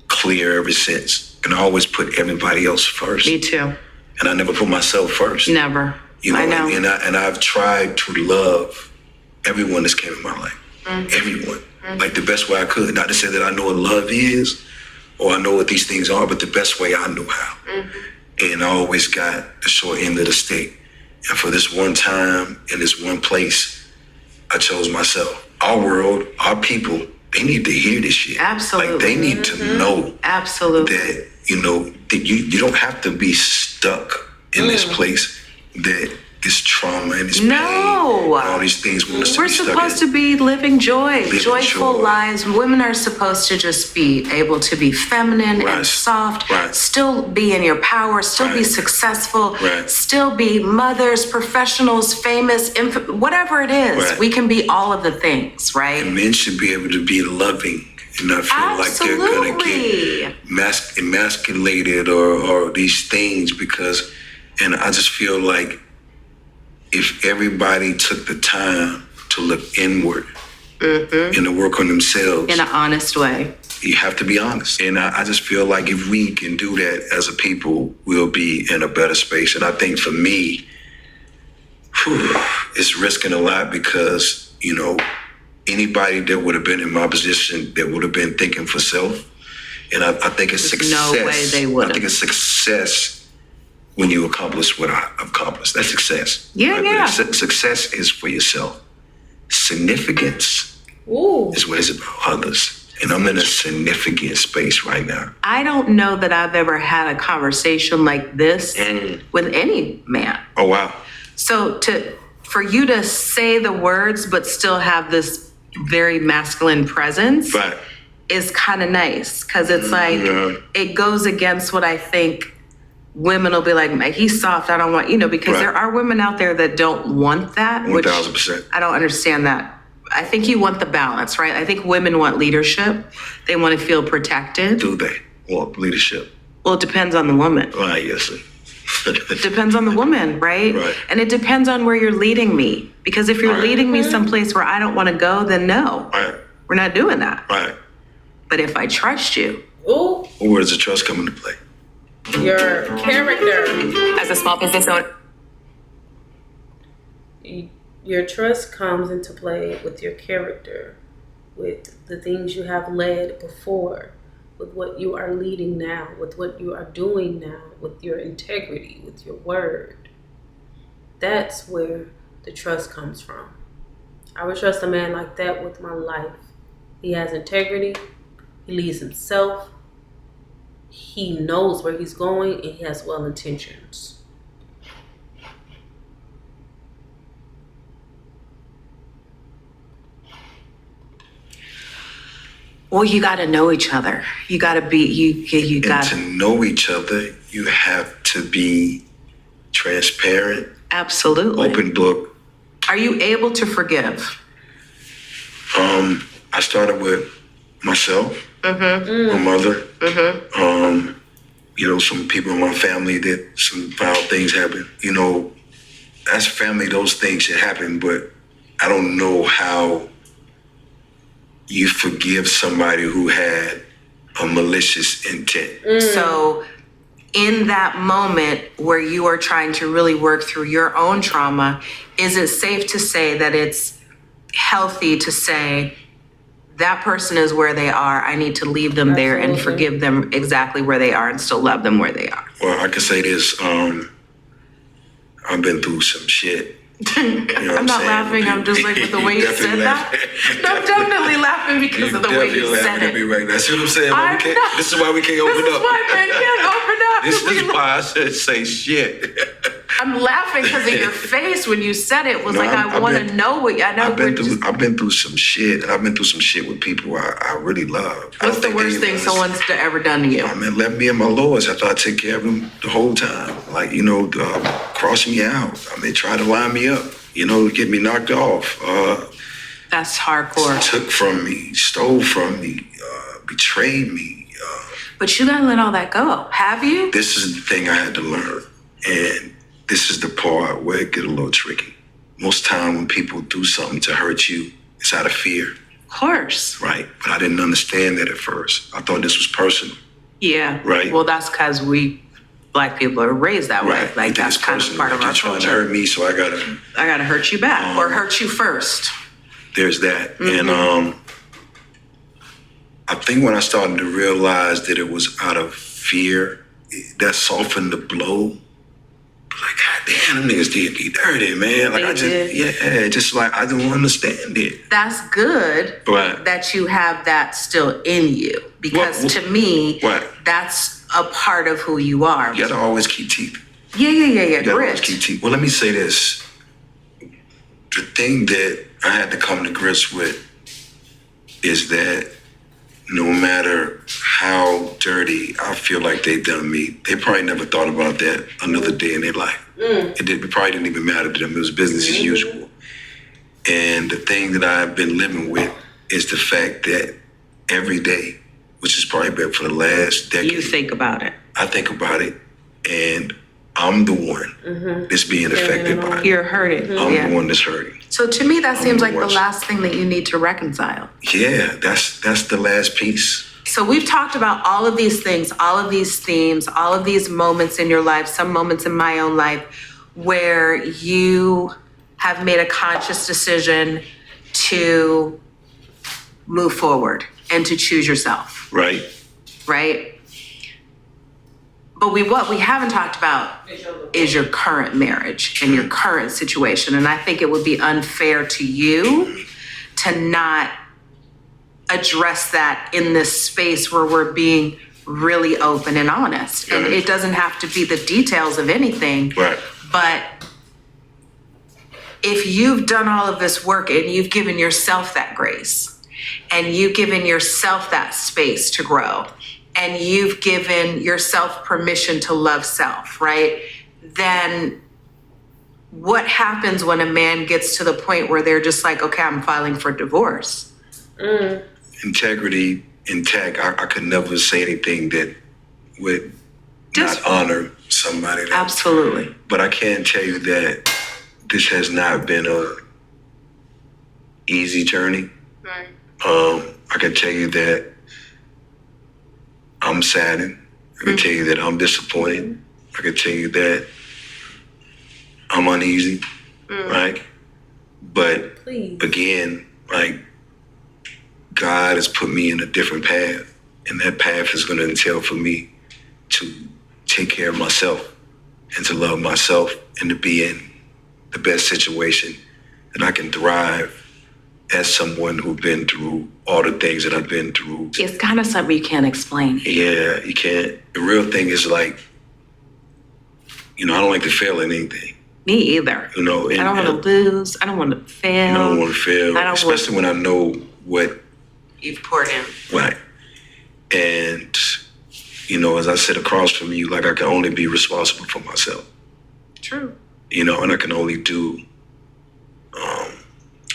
clear ever since. And I always put everybody else first. Me too. And I never put myself first. Never. You know, I know. And I've tried to love everyone that's came in my life. Everyone. Like the best way I could. Not to say that I know what love is or I know what these things are, but the best way I knew how. And I always got the short end of the stick. And for this one time, in this one place, I chose myself. Our world, our people, they need to hear this shit. Absolutely. Like they need to know Absolutely. that, that you don't have to be stuck in this place that this trauma and this pain and all these things want us to We're be stuck supposed in. to be living joyful joy. lives. Women are supposed to just be able to be feminine and soft, still be in your power, still be successful, still be mothers, professionals, famous, whatever it is. We can be all of the things, right? And men should be able to be loving and not feel like they're going to get emasculated or these things, because, and I just feel like if everybody took the time to look inward and to work on themselves in an honest way. You have to be honest. And I just feel like if we can do that as a people, we'll be in a better space. And I think for me, it's risking a lot, because, anybody that would have been in my position that would have been thinking for self, and I think it's success. No way they would. I think it's success when you accomplish what I accomplished. That's success. Yeah, yeah. Success is for yourself. Significance is what it's about others. And I'm in a significant space right now. I don't know that I've ever had a conversation like this with any man. Oh, wow. So for you to say the words but still have this very masculine presence is kind of nice, because it's like it goes against what I think women will be like, he's soft, I don't want, because there are women out there that don't want that. 1,000%. I don't understand that. I think you want the balance, right? I think women want leadership. They want to feel protected. Do they want leadership? Well, it depends on the woman. Right, yes. It depends on the woman, right? And it depends on where you're leading me. Because if you're leading me someplace where I don't want to go, then no. We're not doing that. Right. But if I trust you. Where does the trust come into play? Your character. As a small business owner. Your trust comes into play with your character, with the things you have led before, with what you are leading now, with what you are doing now, with your integrity, with your word. That's where the trust comes from. I would trust a man like that with my life. He has integrity. He leads himself. He knows where he's going, and he has well intentions. Well, you got to know each other. You got to be, you got to know each other. You have to be transparent. Absolutely. Open book. Are you able to forgive? I started with myself, my mother, some people in my family that some foul things happen. As a family, those things should happen, but I don't know how you forgive somebody who had a malicious intent. So in that moment where you are trying to really work through your own trauma, is it safe to say that it's healthy to say, that person is where they are. I need to leave them there and forgive them exactly where they are and still love them where they are. Well, I can say this. I've been through some shit. You know what I'm not saying? laughing. I'm just like with the way you said definitely that. laughing. No, I'm definitely laughing because of the way you definitely said laughing at me it. right now. See what I'm saying? I'm not- This is why we can't open This is up. why men can't open up. This is why I said say shit. I'm laughing because of your face when you said it. Was No, like, I I've want to been- know what I know. I've been through some shit, and I've been through some shit with people I really love. What's the worst thing someone's ever done to you? I mean, left me and my lords. I thought I'd take care of them the whole time. Like, cross me out. I mean, try to line me up, get me knocked off. That's hardcore. Took from me, stole from me, betrayed me. But you gotta let all that go. Have you? This is the thing I had to learn. And this is the part where it get a little tricky. Most time when people do something to hurt you, it's out of fear. Of course. Right. But I didn't understand that at first. I thought this was personal. Yeah. Right. Well, that's because we Black people are raised that way. Right. Like that's kind of part of our You're trying to culture. hurt me, so I gotta hurt you back or hurt you first. There's that. Mm-hmm. And I think when I started to realize that it was out of fear, that softened the blow. Like, God damn, them niggas did me dirty, man. Like, just like, I don't understand it. That's good Right. that you have that still in you. Because to me, that's a part of who you are. You gotta always keep teeth. Yeah. You gotta always Grit. keep teeth. Well, let me say this. The thing that I had to come to grips with is that no matter how dirty I feel like they done me, they probably never thought about that another day in their life. It probably didn't even matter to them. It was business as usual. And the thing that I've been living with is the fact that every day, which has probably been for the last decade, You think about it. I think about it, and I'm the one that's being affected by it. You're hurting. I'm the one that's hurting. So to me, that seems like the worst. last thing that you need to reconcile. Yeah, that's the last piece. So we've talked about all of these things, all of these themes, all of these moments in your life, some moments in my own life, where you have made a conscious decision to move forward and to choose yourself, Right. right? But what we haven't talked about is your current marriage and your current situation. And I think it would be unfair to you to not address that in this space where we're being really open and honest. And it doesn't have to be the details of anything. Right. But if you've done all of this work and you've given yourself that grace and you've given yourself that space to grow and you've given yourself permission to love self, right? Then what happens when a man gets to the point where they're just like, okay, I'm filing for divorce? Integrity intact. I could never say anything that would Just- not honor somebody. Absolutely. But I can tell you that this has not been a easy journey. Right. I can tell you that I'm saddened. I can tell you that I'm disappointed. I can tell you that I'm uneasy, right? But again, like, God has put me in a different path, and that path is going to entail for me to take care of myself and to love myself and to be in the best situation that I can thrive as someone who's been through all the things that I've been through. It's kind of something you can't explain. Yeah, you can't. The real thing is like, I don't like to fail in anything. Me either. And, I don't want to lose. I don't want to fail. I don't want to fail, I don't especially when I know what. You've poured in. Right. And, as I sit across from you, like, I can only be responsible for myself. True. And I can only do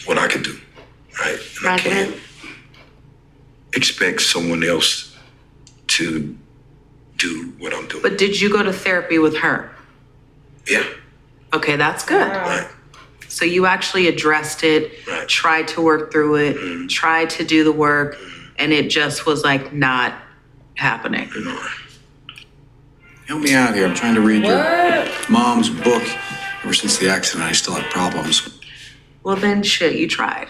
what I can do. Right. And I can't expect someone else to do what I'm doing. But did you go to therapy with her? Yeah. Okay, that's good. Right. So you actually addressed it, Right. tried to work through it, tried to do the work, and it just was like not happening. Help me out here. I'm trying to read your mom's book. Ever since the accident, I still have problems. Well, then shit, you tried.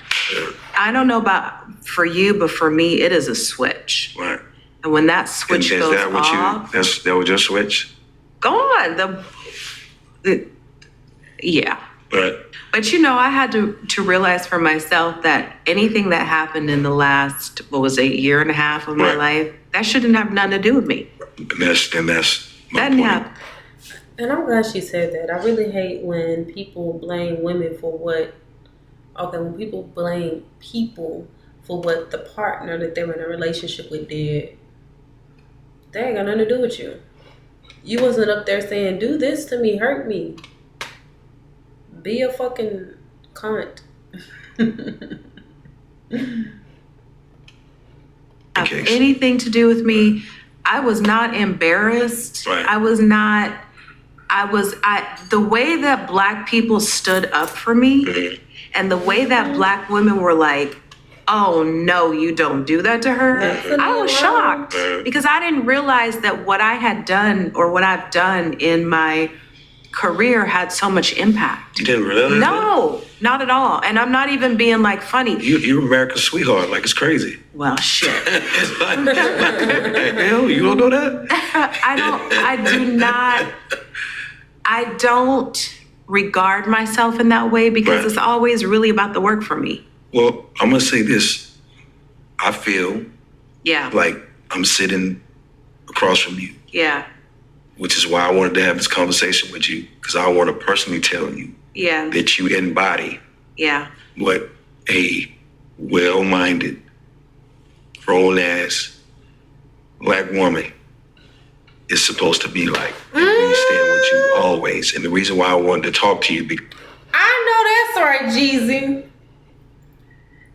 I don't know about for you, but for me, it is a switch. Right. And when that switch Is goes that what off, that was your switch? gone. Yeah. Right. But I had to realize for myself that anything that happened in the last, what was it, year and a half of my life, that shouldn't have nothing to do with me. And that's my That didn't point. happen. And I'm glad she said that. I really hate when people blame women for when people blame people for what the partner that they were in a relationship with did. They ain't got nothing to do with you. You wasn't up there saying, do this to me, hurt me. Be a fucking cunt. Have anything to do with me. I was not embarrassed. Right. The way that Black people stood up for me and the way that Black women were like, oh no, you don't do that to her. I was shocked because I didn't realize that what I had done or what I've done in my career had so much impact. You didn't realize that? No, not at all. And I'm not even being like funny. You're America's sweetheart, like it's crazy. Well, shit. It's like, hell, you don't know that? I don't regard myself in that way because it's always really about the work for me. Well, I'm gonna say this. I feel Yeah. like I'm sitting across from you, Yeah. which is why I wanted to have this conversation with you, because I want to personally tell you Yeah. that you embody Yeah. what a well-minded, grown-ass Black woman is supposed to be like. And we stand with you always. And the reason why I wanted to talk to you, I know that's right, Jeezy.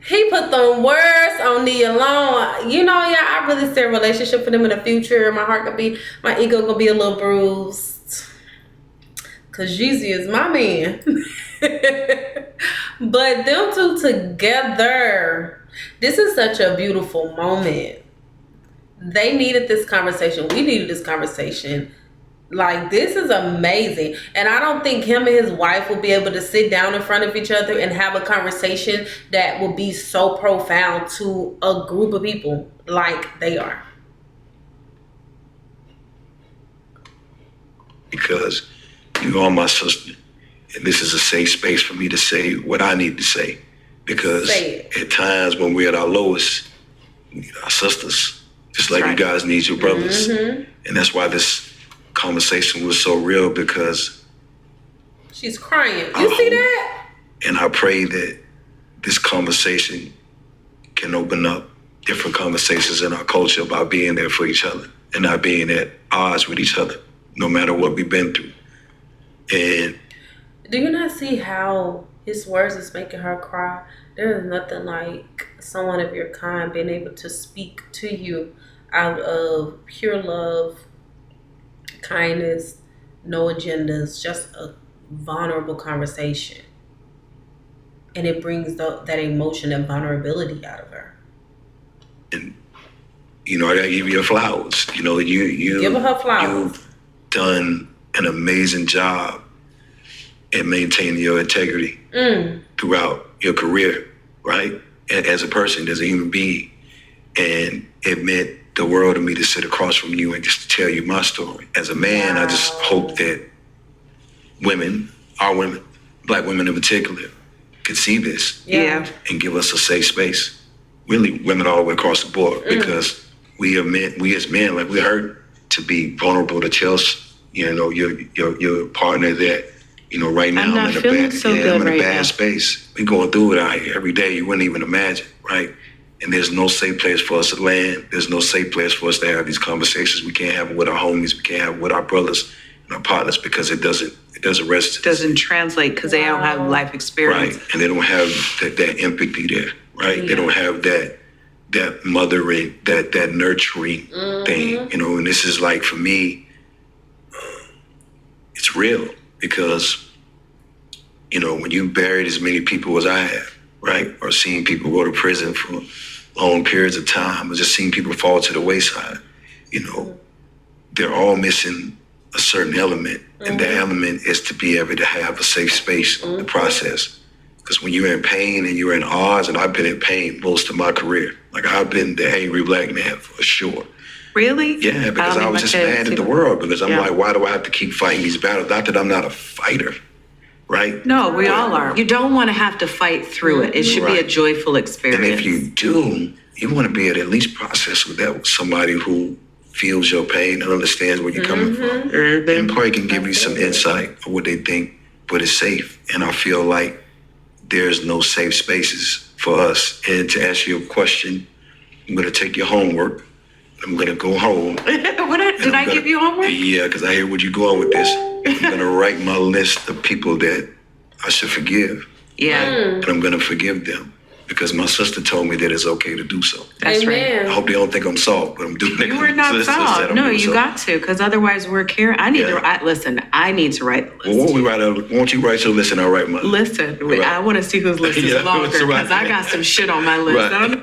He put them words on Nia alone. I really see a relationship for them in the future. My ego gonna be a little bruised. Cause Jeezy is my man. But them two together, this is such a beautiful moment. They needed this conversation. We needed this conversation. Like, this is amazing. And I don't think him and his wife will be able to sit down in front of each other and have a conversation that will be so profound to a group of people like they are. because you are my sister. And this is a safe space for me to say what I need to say. Because at times when we're at our lowest, we need our sisters. Just like you guys need your brothers. Mm-hmm. And that's why this conversation was so real, because she's crying. You see that? And I pray that this conversation can open up different conversations in our culture about being there for each other and not being at odds with each other, no matter what we've been through. And do you not see how his words is making her cry? There is nothing like someone of your kind being able to speak to you out of pure love, kindness, no agendas, just a vulnerable conversation. And it brings that emotion and vulnerability out of her. And, you know, I gotta give you your flowers. You know, you give her flowers. You've done an amazing job at maintaining your integrity throughout your career, right? As a person, as a human being. And it meant the world to me to sit across from you and just to tell you my story. As a man, I just hope that women, our women, Black women in particular, could see this and give us a safe space. Really, women all the way across the board, because we as men, like, we're hurt to be vulnerable to tell, you know, your partner that, you know, right now I'm in a bad space. We're going through it out here every day. You wouldn't even imagine, right? And there's no safe place for us to land. There's no safe place for us to have these conversations. We can't have it with our homies. We can't have it with our brothers and our partners, because it doesn't resonate. It doesn't translate because they don't have life experience. Right, and they don't have that empathy there, right? They don't have that mothering, that nurturing thing, you know. And this is like, for me, it's real, because, you know, when you buried as many people as I have, right, or seen people go to prison for long periods of time, or just seen people fall to the wayside, you know, they're all missing a certain element, and that element is to be able to have a safe space to process. Because when you're in pain and you're in odds, and I've been in pain most of my career. Like I've been the angry black man for sure. Really? Yeah, because I was just mad at the world because I'm like, why do I have to keep fighting these battles? Not that I'm not a fighter, right? No, we all are. You don't want to have to fight through it. It should be a joyful experience. And if you do, you want to be able to at least process with that with somebody who feels your pain and understands where you're coming from. And probably can give you some insight of what they think, but it's safe. And I feel like there's no safe spaces for us. And to answer your question, I'm going to take your homework. I'm going to go home. Did I give you homework? Yeah, because I hear where you're going with this. I'm going to write my list of people that I should forgive. Yeah. And I'm going to forgive them because my sister told me that it's okay to do so. That's right. I hope they don't think I'm soft, but I'm doing it. You were not soft. No, you got to, because otherwise we're caring. I need to write the list. Well, won't you write your list and I'll write mine? Listen, I want to see whose list is longer because I got some shit on my list. Right.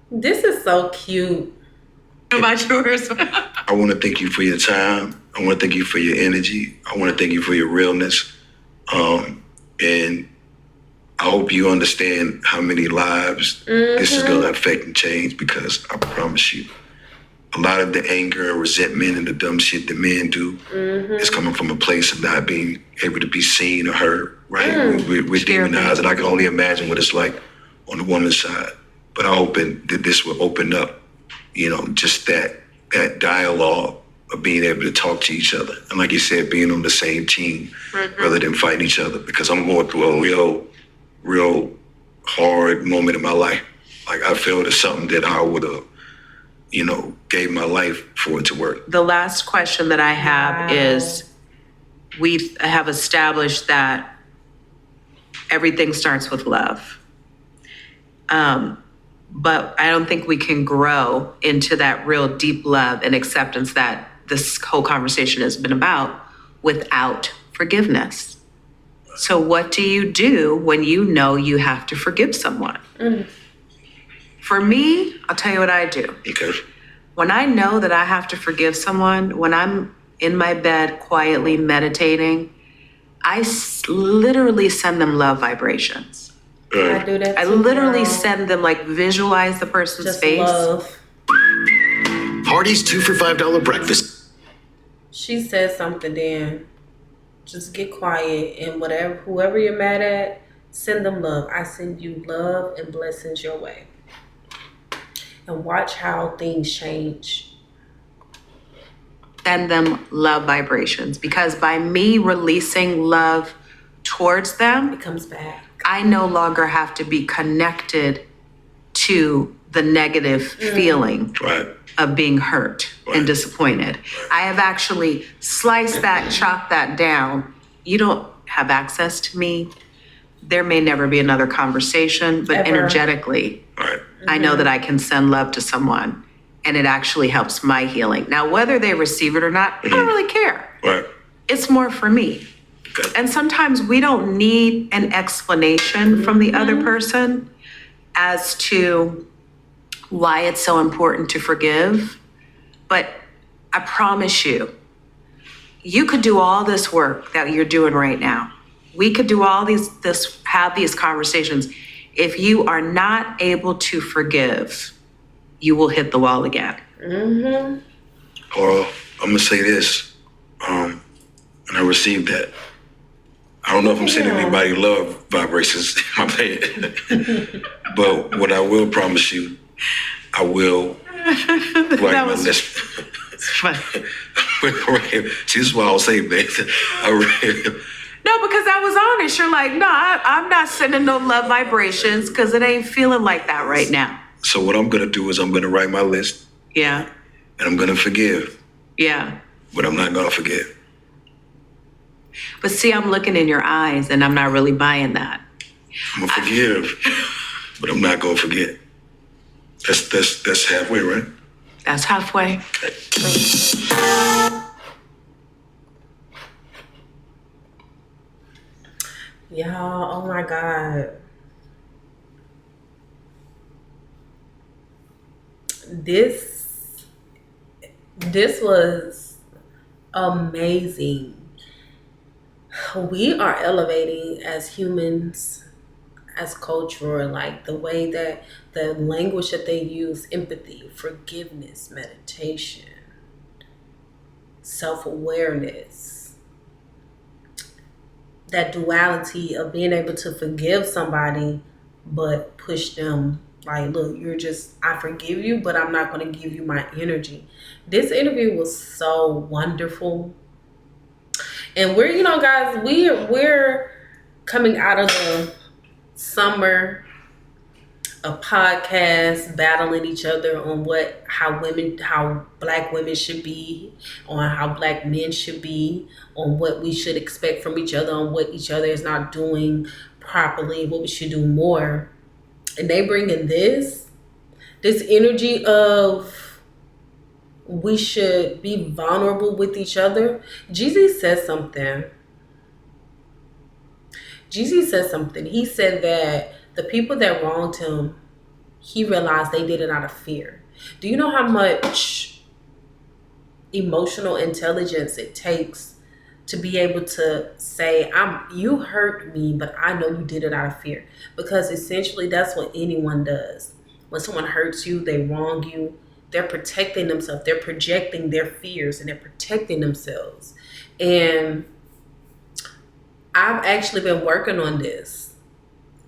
This is so cute. About yours? I want to thank you for your time. I want to thank you for your energy. I want to thank you for your realness. And I hope you understand how many lives this is going to affect and change, because I promise you, a lot of the anger and resentment and the dumb shit that men do is coming from a place of not being able to be seen or heard, right? We're demonized, and I can only imagine what it's like on the woman's side. But I hope that this will open up, just that dialogue of being able to talk to each other. And like you said, being on the same team rather than fighting each other, because I'm going through a real hard moment in my life. Like I feel it's something that I would have, gave my life for it to work. The last question that I have is, we have established that everything starts with love. But I don't think we can grow into that real deep love and acceptance that this whole conversation has been about without forgiveness. So what do you do when you know you have to forgive someone? For me, I'll tell you what I do. Okay. When I know that I have to forgive someone, when I'm in my bed quietly meditating, I literally send them love vibrations. I do that too. I literally send them, visualize the person's Just face. love. Hardee's 2 for $5 breakfast. She said something then. Just get quiet and whoever you're mad at, send them love. I send you love and blessings your way. And watch how things change. Send them love vibrations, because by me releasing love towards them, it comes back. I no longer have to be connected to the negative feeling of being hurt and disappointed. I have actually sliced that, chopped that down. You don't have access to me. There may never be another conversation, but energetically, I know that I can send love to someone, and it actually helps my healing. Now, whether they receive it or not, I don't really care. It's more for me. And sometimes we don't need an explanation from the other person as to why it's so important to forgive. But I promise you, you could do all this work that you're doing right now. We could do all have these conversations. If you are not able to forgive, you will hit the wall again. Or I'm gonna say this, and I received that. I don't know if I'm sending anybody love vibrations in my bed, but what I will promise you, I will write my list. See, this is what I'll say, man. No, because I was honest. You're like, no, I'm not sending no love vibrations because it ain't feeling like that right now. So what I'm gonna do is I'm gonna write my list. Yeah. And I'm gonna forgive. Yeah. But I'm not gonna forget. But see, I'm looking in your eyes and I'm not really buying that. I'm gonna forgive, but I'm not gonna forget. That's halfway, right? That's halfway. Y'all, oh my God. This was amazing. We are elevating as humans. as cultural, like the way that the language that they use, empathy, forgiveness, meditation, self-awareness, that duality of being able to forgive somebody but push them like, look, I forgive you, but I'm not going to give you my energy. This interview was so wonderful. And we're, guys, we're coming out of the summer of podcasts, battling each other on how black women should be, on how black men should be, on what we should expect from each other, on what each other is not doing properly, what we should do more. And they bring in this energy of we should be vulnerable with each other. Jeezy said something. He said that the people that wronged him, he realized they did it out of fear. Do you know how much emotional intelligence it takes to be able to say, you hurt me, but I know you did it out of fear? Because essentially that's what anyone does. When someone hurts you, they wrong you, they're protecting themselves. They're projecting their fears and they're protecting themselves. And I've actually been working on this.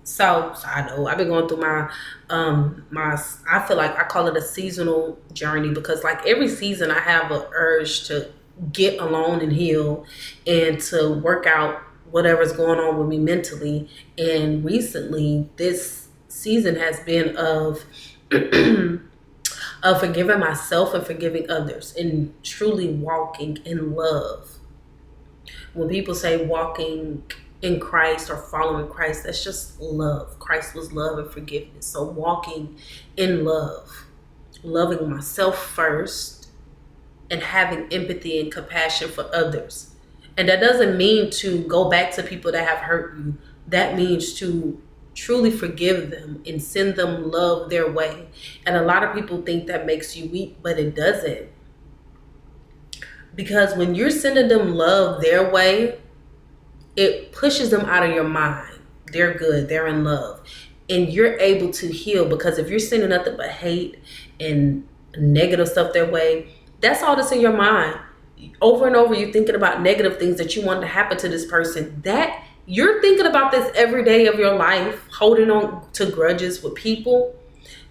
So I know I've been going through my I feel like I call it a seasonal journey, because like every season I have an urge to get alone and heal and to work out whatever's going on with me mentally. And recently this season has been of of forgiving myself and forgiving others and truly walking in love. When people say walking in Christ or following Christ, that's just love. Christ was love and forgiveness. So walking in love, loving myself first, and having empathy and compassion for others. And that doesn't mean to go back to people that have hurt you. That means to truly forgive them and send them love their way. And a lot of people think that makes you weak, but it doesn't. Because when you're sending them love their way, it pushes them out of your mind. They're good, they're in love. And you're able to heal, because if you're sending nothing but hate and negative stuff their way, that's all that's in your mind. Over and over, you're thinking about negative things that you want to happen to this person. That you're thinking about this every day of your life, holding on to grudges with people,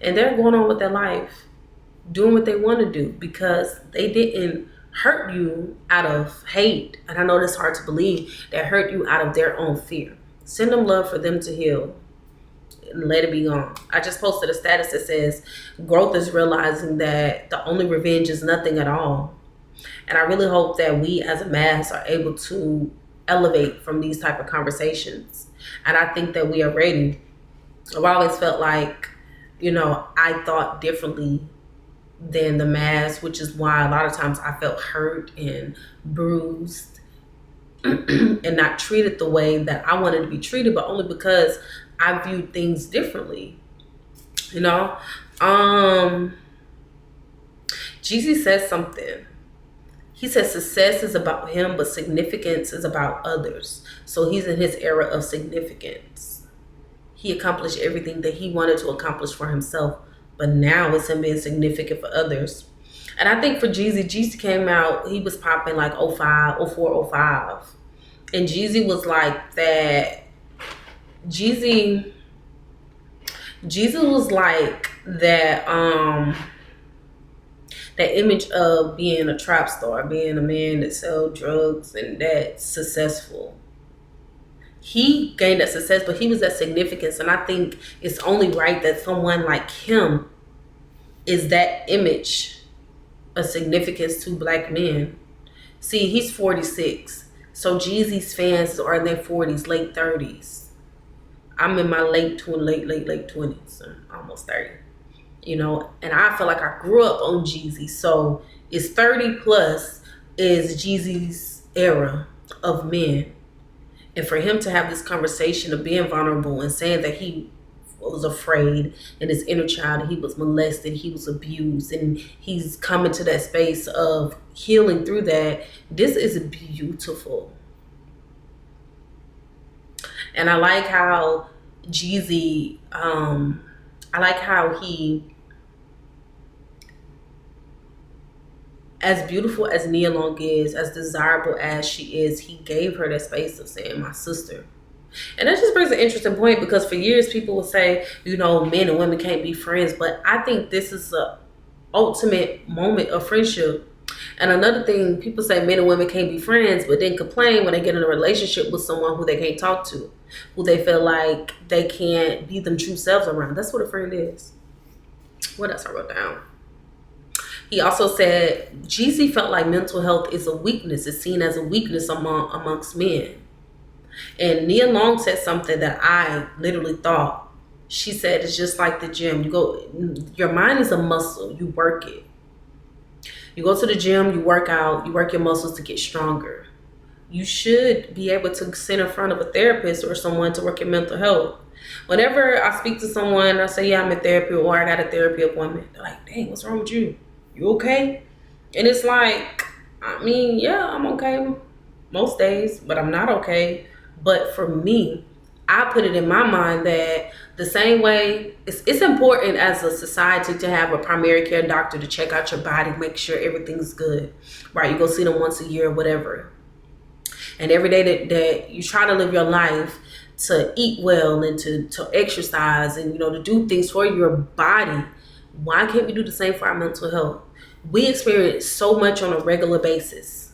and they're going on with their life, doing what they want to do because they didn't hurt you out of hate. And I know that's hard to believe. They hurt you out of their own fear. Send them love for them to heal and let it be gone. I just posted a status that says growth is realizing that the only revenge is nothing at all. And I really hope that we as a mass are able to elevate from these type of conversations. And I think that we are ready. I've always felt like, I thought differently than the mass, which is why a lot of times I felt hurt and bruised and not treated the way that I wanted to be treated, but only because I viewed things differently. Jeezy says something. He says success is about him, but significance is about others. So he's in his era of significance. He accomplished everything that he wanted to accomplish for himself, but now it's him being significant for others. And I think for Jeezy came out, he was popping like 05, 04, 05. And Jeezy was like that. Jeezy was like that, that image of being a trap star, being a man that sells drugs and that's successful. He gained that success, but he was that significance. And I think it's only right that someone like him is that image of significance to black men. See, he's 46. So Jeezy's fans are in their 40s, late 30s. I'm in my late 20s, so almost 30. And I feel like I grew up on Jeezy. So it's 30 plus is Jeezy's era of men. And for him to have this conversation of being vulnerable and saying that he was afraid in his inner child, he was molested, he was abused, and he's coming to that space of healing through that. This is beautiful. And I like how, Jeezy, I like how he, as beautiful as Nia Long is, as desirable as she is, he gave her that space of saying my sister. And that just brings an interesting point, because for years people would say, you know, men and women can't be friends. But I think this is the ultimate moment of friendship. And another thing, people say men and women can't be friends, but then complain when they get in a relationship with someone who they can't talk to, who they feel like they can't be them true selves around. That's what a friend is. What else I wrote down? He also said, Jeezy felt like mental health is a weakness. It's seen as a weakness amongst men. And Nia Long said something that I literally thought. She said, it's just like the gym. Your mind is a muscle. You work it. You go to the gym, you work out, you work your muscles to get stronger. You should be able to sit in front of a therapist or someone to work your mental health. Whenever I speak to someone, I say, yeah, I'm in therapy, or I got a therapy appointment. They're like, dang, what's wrong with you? You okay? And it's like, I mean, yeah, I'm okay most days, but I'm not okay. But for me, I put it in my mind that the same way, it's important as a society to have a primary care doctor to check out your body, make sure everything's good, right? You go see them once a year or whatever. And every day that you try to live your life to eat well and to exercise and, you know, to do things for your body, why can't we do the same for our mental health? We experience so much on a regular basis.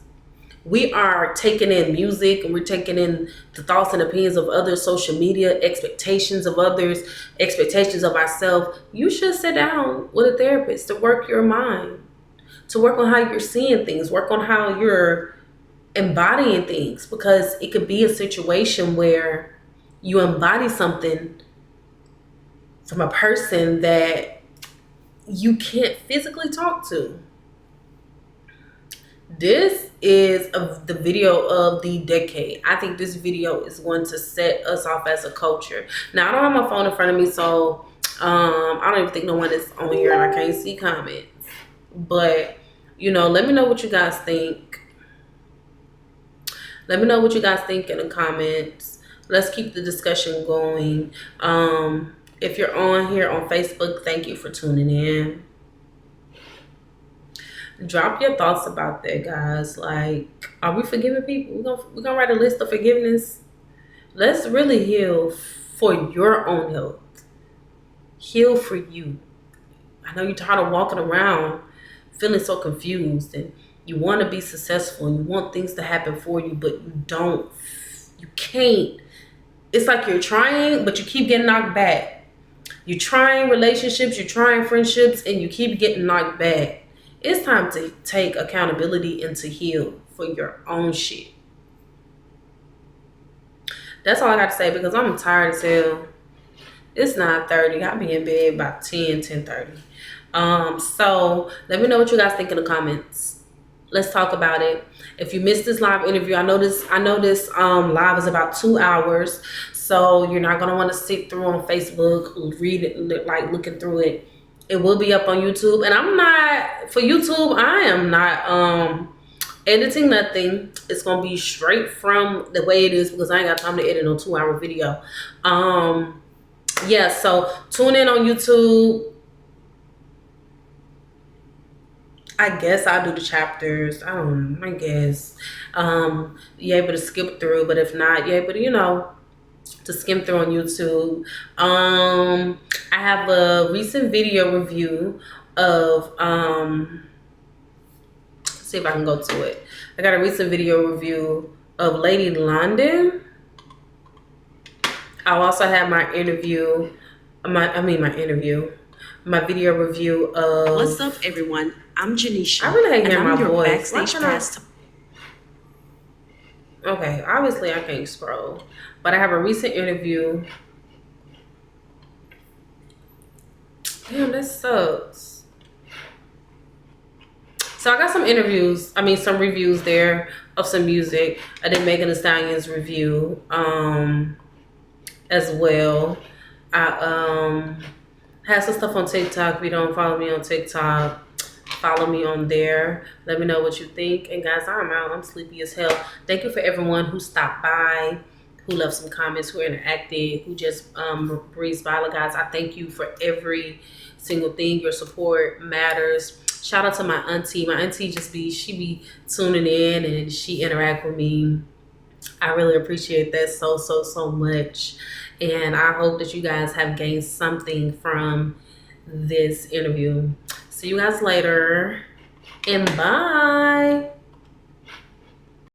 We are taking in music and we're taking in the thoughts and opinions of others, social media, expectations of others, expectations of ourselves. You should sit down with a therapist to work your mind, to work on how you're seeing things, work on how you're embodying things, because it could be a situation where you embody something from a person that you can't physically talk to. This is the video of the decade. I think this video is going to set us off as a culture. Now, I don't have my phone in front of me, so I don't even think no one is on here and I can't see comments. But, you know, let me know what you guys think. Let me know what you guys think in the comments. Let's keep the discussion going. If you're on here on Facebook, thank you for tuning in. Drop your thoughts about that, guys. Like, are we forgiving people? We're gonna write a list of forgiveness. Let's really heal for your own health. Heal for you. I know you're tired of walking around feeling so confused, and you want to be successful and you want things to happen for you, but you can't. It's like you're trying, but you keep getting knocked back. You're trying relationships, you're trying friendships, and you keep getting knocked back. It's time to take accountability and to heal for your own shit. That's all I got to say, because I'm tired as hell. It's 9:30. I'll be in bed by 10:30. So let me know what you guys think in the comments. Let's talk about it. If you missed this live interview, I know this live is about 2 hours. So you're not gonna want to sit through on Facebook, read it, like looking through it. It will be up on YouTube, and for YouTube, I am not editing nothing. It's gonna be straight from the way it is, because I ain't got time to edit no 2-hour video. Yeah, so tune in on YouTube. I guess I'll do the chapters. I guess you're able to skip through, but if not, you're able to, you know, to skim through on YouTube. I have a recent video review of let's see if I can go to it. I got a recent video review of Lady London. I'll also have my video review of... What's up, everyone? I'm Janisha. I really hate hearing my voice. Backstage pass. Okay, obviously I can't scroll, but I have a recent interview. Damn, that sucks. So I got some some reviews there of some music. I did Megan Thee Stallion's review as well. I have some stuff on TikTok. If you don't follow me on TikTok, follow me on there. Let me know what you think. And guys, I'm out. I'm sleepy as hell. Thank you for everyone who stopped by. who left some comments, who interacted, who just breezed by. Guys, I thank you for every single thing. Your support matters. Shout out to my auntie. My auntie she be tuning in and she interact with me. I really appreciate that so much. And I hope that you guys have gained something from this interview. See you guys later and bye.